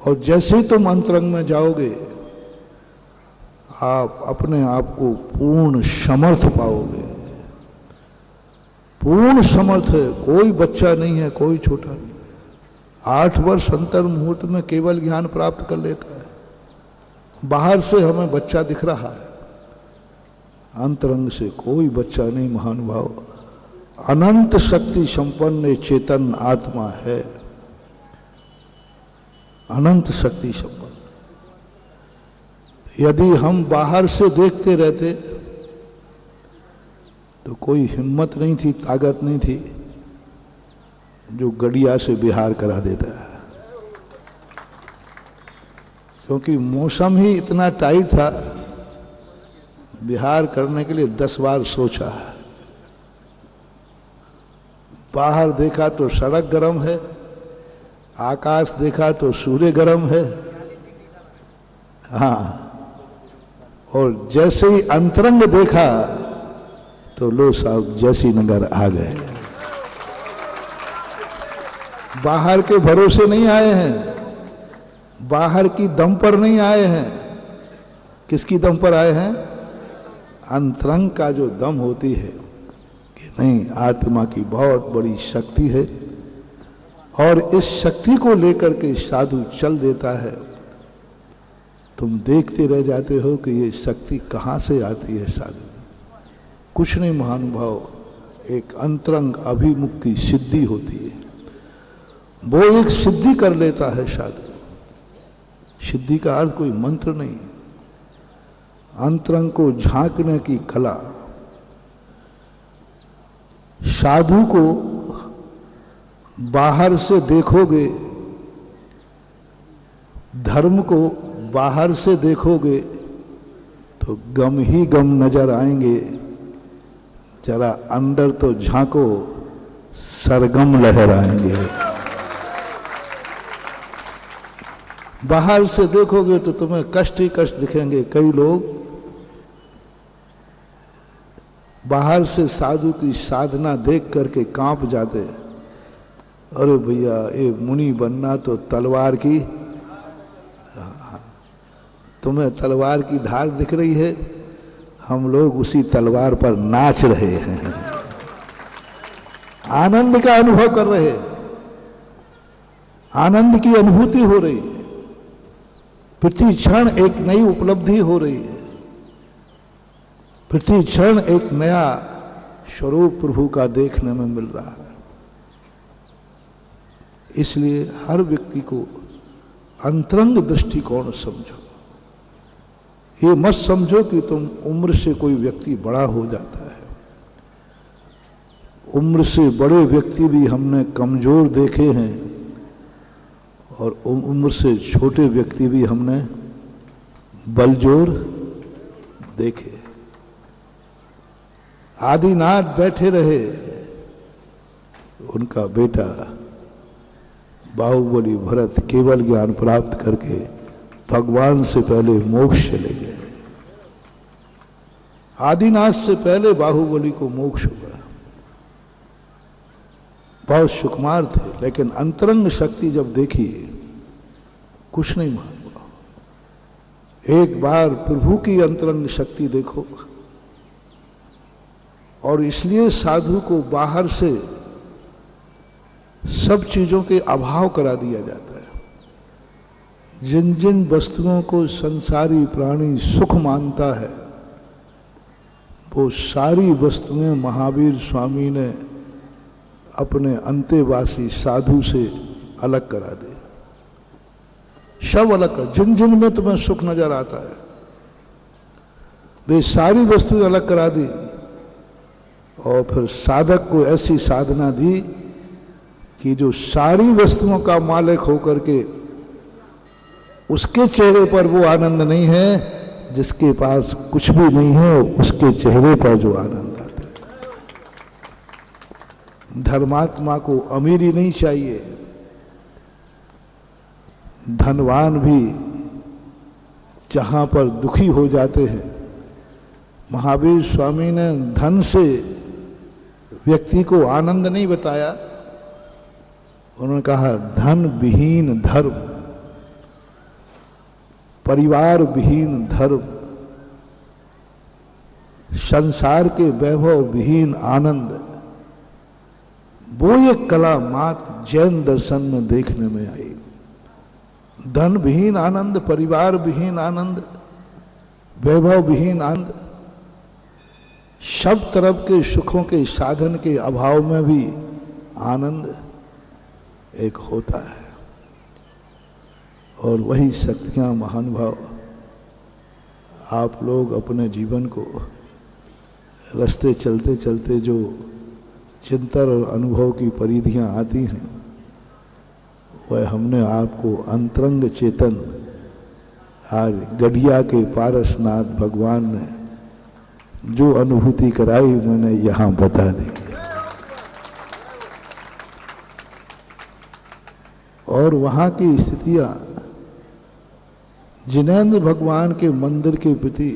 और जैसे ही तुम अंतरंग में जाओगे आप अपने आप को पूर्ण समर्थ पाओगे। पूर्ण समर्थ है, कोई बच्चा नहीं है, कोई छोटा नहीं। 8 वर्ष अंतर मुहूर्त में केवल ज्ञान प्राप्त कर लेता है। बाहर से हमें बच्चा दिख रहा है, अंतरंग से कोई बच्चा नहीं। महानुभाव अनंत शक्ति संपन्न चेतन आत्मा है, अनंत शक्ति संपन्न। यदि हम बाहर से देखते रहते तो कोई हिम्मत नहीं थी, ताकत नहीं थी जो गड़िया से बिहार करा देता है, क्योंकि मौसम ही इतना टाइट था। बिहार करने के लिए 10 बार सोचा। बाहर देखा तो सड़क गर्म है, आकाश देखा तो सूर्य गर्म है। हाँ, और जैसे ही अंतरंग देखा तो लो साहब जैसी नगर आ गए। बाहर के भरोसे नहीं आए हैं, बाहर की दम पर नहीं आए हैं। किसकी दम पर आए हैं? अंतरंग का जो दम होती है कि नहीं, आत्मा की बहुत बड़ी शक्ति है, और इस शक्ति को लेकर के साधु चल देता है। तुम देखते रह जाते हो कि ये शक्ति कहां से आती है। साधु कुछ नहीं महानुभाव, एक अंतरंग अभिमुक्ति सिद्धि होती है। वो एक सिद्धि कर लेता है साधु। सिद्धि का अर्थ कोई मंत्र नहीं, अंतरंग को झांकने की कला। साधु को बाहर से देखोगे, धर्म को बाहर से देखोगे तो गम ही गम नजर आएंगे। जरा अंदर तो झांको, सरगम लहर आएंगे। बाहर से देखोगे तो तुम्हें कष्ट ही कष्ट दिखेंगे। कई लोग बाहर से साधु की साधना देख करके कांप जाते। अरे भैया, ये मुनि बनना तो तलवार की, तुम्हें तलवार की धार दिख रही है, हम लोग उसी तलवार पर नाच रहे हैं, आनंद का अनुभव कर रहे हैं, आनंद की अनुभूति हो रही है। प्रति क्षण एक नई उपलब्धि हो रही है, प्रति क्षण एक नया स्वरूप प्रभु का देखने में मिल रहा है। इसलिए हर व्यक्ति को अंतरंग दृष्टिकोण समझो। ये मत समझो कि तुम उम्र से कोई व्यक्ति बड़ा हो जाता है। उम्र से बड़े व्यक्ति भी हमने कमजोर देखे हैं, और उम्र से छोटे व्यक्ति भी हमने बलजोर देखे। आदिनाथ बैठे रहे, उनका बेटा बाहुबली भरत केवल ज्ञान प्राप्त करके भगवान से पहले मोक्ष चले गए। आदिनाथ से पहले बाहुबली को मोक्ष हुआ। बहुत सुकुमार थे, लेकिन अंतरंग शक्ति जब देखी कुछ नहीं मान हुआ। एक बार प्रभु की अंतरंग शक्ति देखो। और इसलिए साधु को बाहर से सब चीजों के अभाव करा दिया जाता है। जिन जिन वस्तुओं को संसारी प्राणी सुख मानता है, वो सारी वस्तुएं महावीर स्वामी ने अपने अंतेवासी साधु से अलग करा दी। सब अलग कर, जिन जिन में तुम्हें सुख नजर आता है वे सारी वस्तुएं अलग करा दी। और फिर साधक को ऐसी साधना दी कि जो सारी वस्तुओं का मालिक होकर के उसके चेहरे पर वो आनंद नहीं है, जिसके पास कुछ भी नहीं है उसके चेहरे पर जो आनंद आता है। धर्मात्मा को अमीरी नहीं चाहिए, धनवान भी जहां पर दुखी हो जाते हैं, महावीर स्वामी ने धन से व्यक्ति को आनंद नहीं बताया। उन्होंने कहा धन विहीन धर्म, परिवार विहीन धर्म, संसार के वैभव विहीन आनंद, वो एक कला मात्र जैन दर्शन में देखने में आई। धन विहीन आनंद, परिवार विहीन आनंद, वैभव विहीन आनंद, सब तरफ के सुखों के साधन के अभाव में भी आनंद एक होता है। और वही शक्तियां महानुभाव आप लोग अपने जीवन को रास्ते चलते चलते जो चिंतन और अनुभव की परिधियां आती हैं, वह हमने आपको अंतरंग चेतन आज गढ़िया के पारसनाथ भगवान ने जो अनुभूति कराई मैंने यहां बता दी। और वहां की स्थितियां जिनेंद्र भगवान के मंदिर के प्रति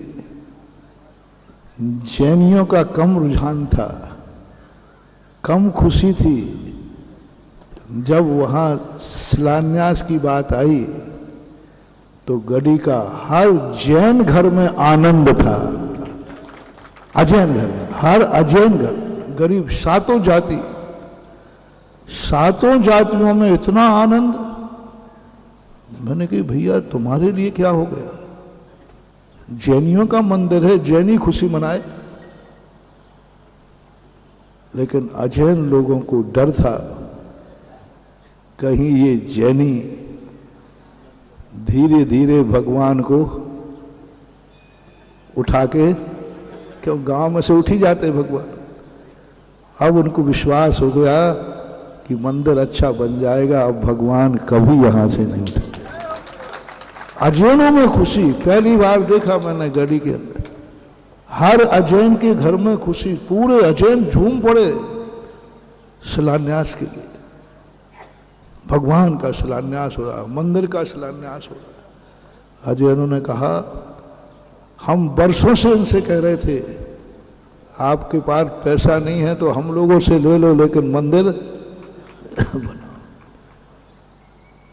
जैनियों का कम रुझान था, कम खुशी थी। जब वहां शिलान्यास की बात आई तो गढ़ी का हर जैन घर में आनंद था। अजैन घर में, हर अजैन घर, गरीब सातों जाति, सातों जातियों में इतना आनंद। मैंने कहा भैया तुम्हारे लिए क्या हो गया? जैनियों का मंदिर है, जैनी खुशी मनाए। लेकिन अजैन लोगों को डर था कहीं ये जैनी धीरे धीरे भगवान को उठा के, क्यों गांव में से उठ ही जाते भगवान। अब उनको विश्वास हो गया कि मंदिर अच्छा बन जाएगा, अब भगवान कभी यहां से नहीं उठेंगे। अजैनों में खुशी पहली बार देखा मैंने गढ़ी के अंदर। हर अजैन के घर में खुशी, पूरे अजैन झूम पड़े शिलान्यास के लिए। भगवान का शिलान्यास हो रहा, मंदिर का शिलान्यास हो रहा। अजैनों ने कहा हम वर्षों से इनसे कह रहे थे आपके पास पैसा नहीं है तो हम लोगों से ले लो, लेकिन मंदिर बनाओ।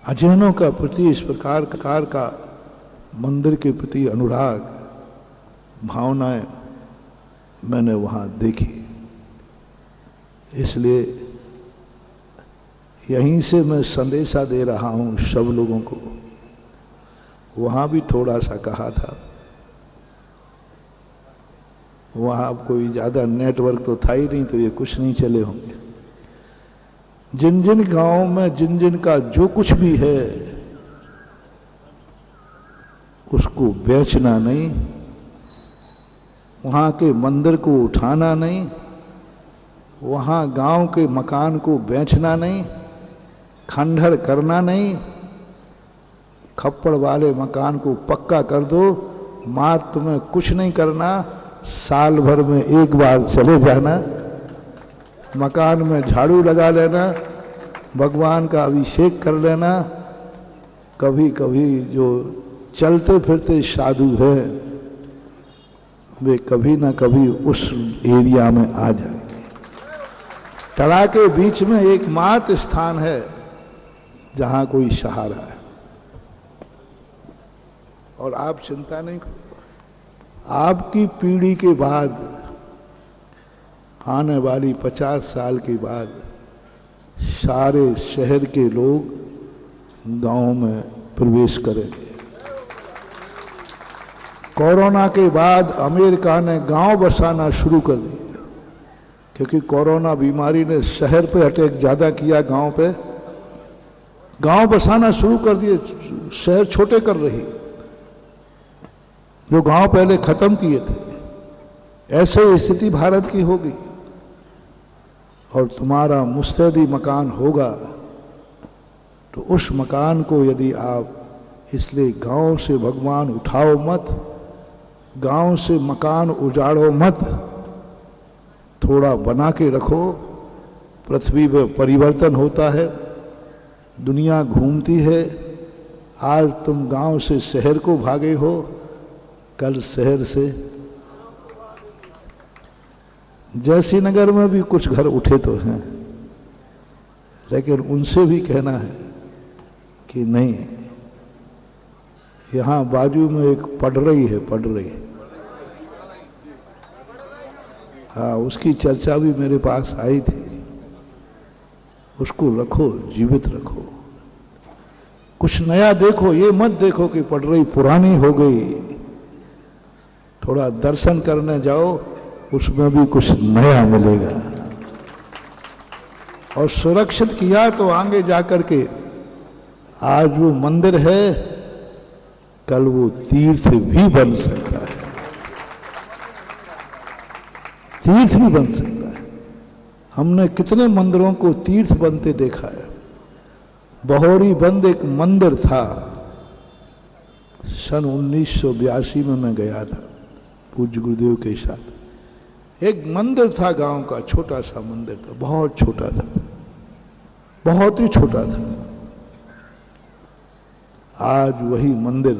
अजैनों का प्रति इस प्रकार का मंदिर के प्रति अनुराग, भावनाएं मैंने वहां देखी। इसलिए यहीं से मैं संदेशा दे रहा हूं सब लोगों को। वहां भी थोड़ा सा कहा था, वहां कोई ज्यादा नेटवर्क तो था ही नहीं, तो ये कुछ नहीं चले होंगे। जिन जिन गांवों में जिन जिन का जो कुछ भी है उसको बेचना नहीं, वहां के मंदिर को उठाना नहीं, वहां गांव के मकान को बेचना नहीं, खंडहर करना नहीं, खप्पड़ वाले मकान को पक्का कर दो। मार तुम्हें कुछ नहीं करना, साल भर में एक बार चले जाना, मकान में झाड़ू लगा लेना, भगवान का अभिषेक कर लेना। कभी कभी जो चलते फिरते साधु हैं वे कभी ना कभी उस एरिया में आ जाएंगे। तड़ा के बीच में एकमात्र स्थान है जहां कोई सहारा है। और आप चिंता नहीं करो। आपकी पीढ़ी के बाद आने वाली 50 साल के बाद सारे शहर के लोग गांव में प्रवेश करेंगे। कोरोना के बाद अमेरिका ने गांव बसाना शुरू कर दिया, क्योंकि कोरोना बीमारी ने शहर पे अटैक ज्यादा किया, गांव पे गांव बसाना शुरू कर दिए, शहर छोटे कर रही, जो गांव पहले खत्म किए थे। ऐसे स्थिति भारत की होगी और तुम्हारा मुस्तैदी मकान होगा तो उस मकान को यदि आप, इसलिए गांव से भगवान उठाओ मत, गांव से मकान उजाड़ो मत, थोड़ा बना के रखो। पृथ्वी पर परिवर्तन होता है, दुनिया घूमती है। आज तुम गांव से शहर को भागे हो, कल शहर से जैसी नगर में भी कुछ घर उठे तो हैं, लेकिन उनसे भी कहना है कि नहीं, यहां बाजू में एक पढ़ रही है, पढ़ रही, हाँ, उसकी चर्चा भी मेरे पास आई थी। उसको रखो, जीवित रखो, कुछ नया देखो। ये मत देखो कि पढ़ रही पुरानी हो गई। थोड़ा दर्शन करने जाओ, उसमें भी कुछ नया मिलेगा। और सुरक्षित किया तो आगे जाकर के आज वो मंदिर है, कल वो तीर्थ भी बन सकता है, तीर्थ भी बन सकता है। हमने कितने मंदिरों को तीर्थ बनते देखा है। बहोरी बंद एक मंदिर था, सन 1982 में मैं गया था पूज्य गुरुदेव के साथ। एक मंदिर था गांव का, छोटा सा मंदिर था, बहुत छोटा था, बहुत ही छोटा था। आज वही मंदिर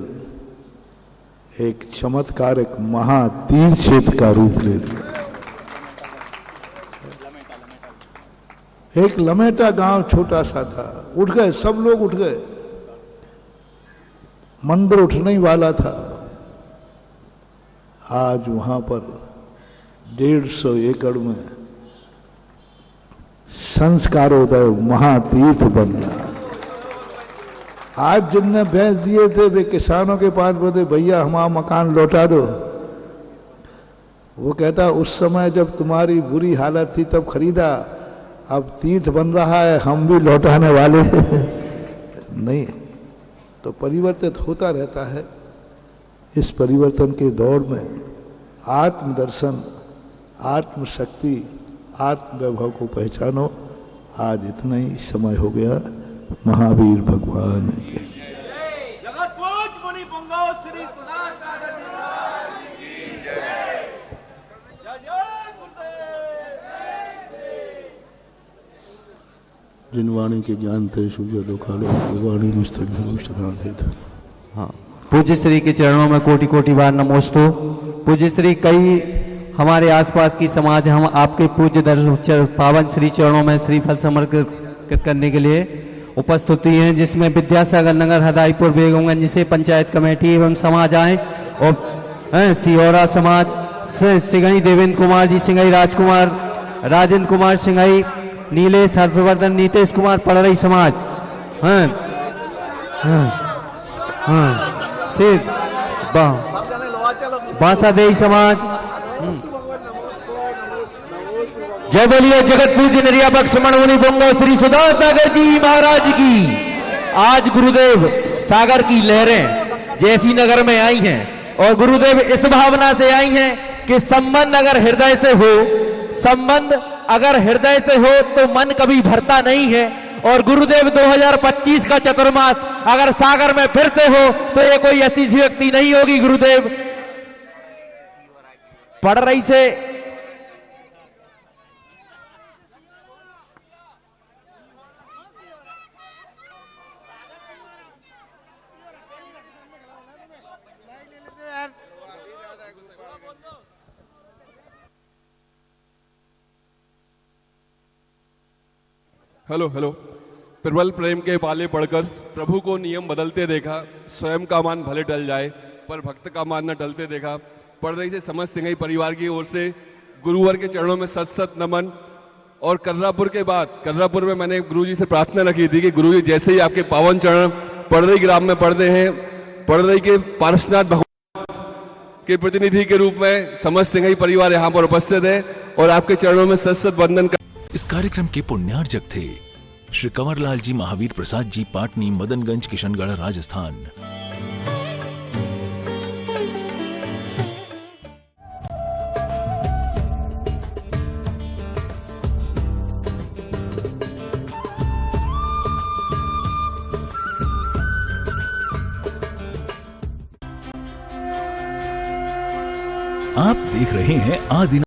एक चमत्कारक महातीर्थ क्षेत्र का रूप ले लिया। एक लमेटा गांव छोटा सा था, उठ गए, सब लोग उठ गए, मंदिर उठने ही वाला था। आज वहां पर 150 एकड़ में संस्कारोदय महातीर्थ बन रहा। आज जिनने भैंस दिए थे वे किसानों के पास बोले, भैया हमारा मकान लौटा दो। वो कहता, उस समय जब तुम्हारी बुरी हालत थी तब खरीदा, अब तीर्थ बन रहा है, हम भी लौटाने वाले नहीं। तो परिवर्तित होता रहता है। इस परिवर्तन के दौर में आत्मदर्शन, आत्मशक्ति, आत्मवैभव को पहचानो। आज इतना ही समय हो गया। महावीर भगवान के जगतपूज मुनि पुंगव श्री सुधा सागर जी महाराज की जय। जय जय गुरुदेव। जिन वाणी के ज्ञानते सुजलो कालो वाणी मुस्तक। हाँ, पूज्य श्री के चरणों में कोटि कोटि बार नमोस्तु। पूज्य श्री, कई हमारे आसपास की समाज हम आपके पूज्य दर्शन पावन श्री चरणों में श्रीफल समर्पित करने के लिए उपस्थित हुई हैं, जिसमें विद्यासागर नगर, हदाईपुर, बेगमगंज से पंचायत कमेटी एवं समाज आए और सिहोरा समाज, सिंघई देवेंद्र कुमार जी, सिंघई राजकुमार, राजेंद्र कुमार सिंघई, नीलेश, हर्षवर्धन, नीतेश कुमार, पड़रई समाज, सिद्ध बांसादेही समाज। जय बोलिए जगत पूज्य नरिया बख्श मुनि पुंगव श्री सुधा सागर जी महाराज की। आज गुरुदेव सागर की लहरें जैसी नगर में आई हैं और गुरुदेव इस भावना से आई हैं कि संबंध अगर हृदय से हो, संबंध अगर हृदय से हो तो मन कभी भरता नहीं है। और गुरुदेव 2025 का चतुर्मास अगर सागर में फिर से हो तो ये कोई ऐसी व्यक्ति नहीं होगी। गुरुदेव पढ़ रही से हेलो हेलो। प्रबल प्रेम के पाले पढ़कर प्रभु को नियम बदलते देखा, स्वयं का मान भले टल जाए, पर भक्त का मान न टलते देखा। पढ़ रही से समस्त सिंघई परिवार की ओर से गुरुवर के चरणों में सत सत नमन। और कर्रापुर के बाद, कर्रापुर में मैंने गुरुजी से प्रार्थना रखी थी कि गुरुजी जैसे ही आपके पावन चरण पढ़रई ग्राम में पढ़ते हैं, पढ़रई के पारसनाथ भगवान के प्रतिनिधि के रूप में समस्त सिंघई परिवार यहाँ पर उपस्थित है और आपके चरणों में सत सत वंदन कर। इस कार्यक्रम के पुण्यार्जक थे श्री कंवरलाल जी महावीर प्रसाद जी पाटनी, मदनगंज, किशनगढ़, राजस्थान। आप देख रहे हैं आदि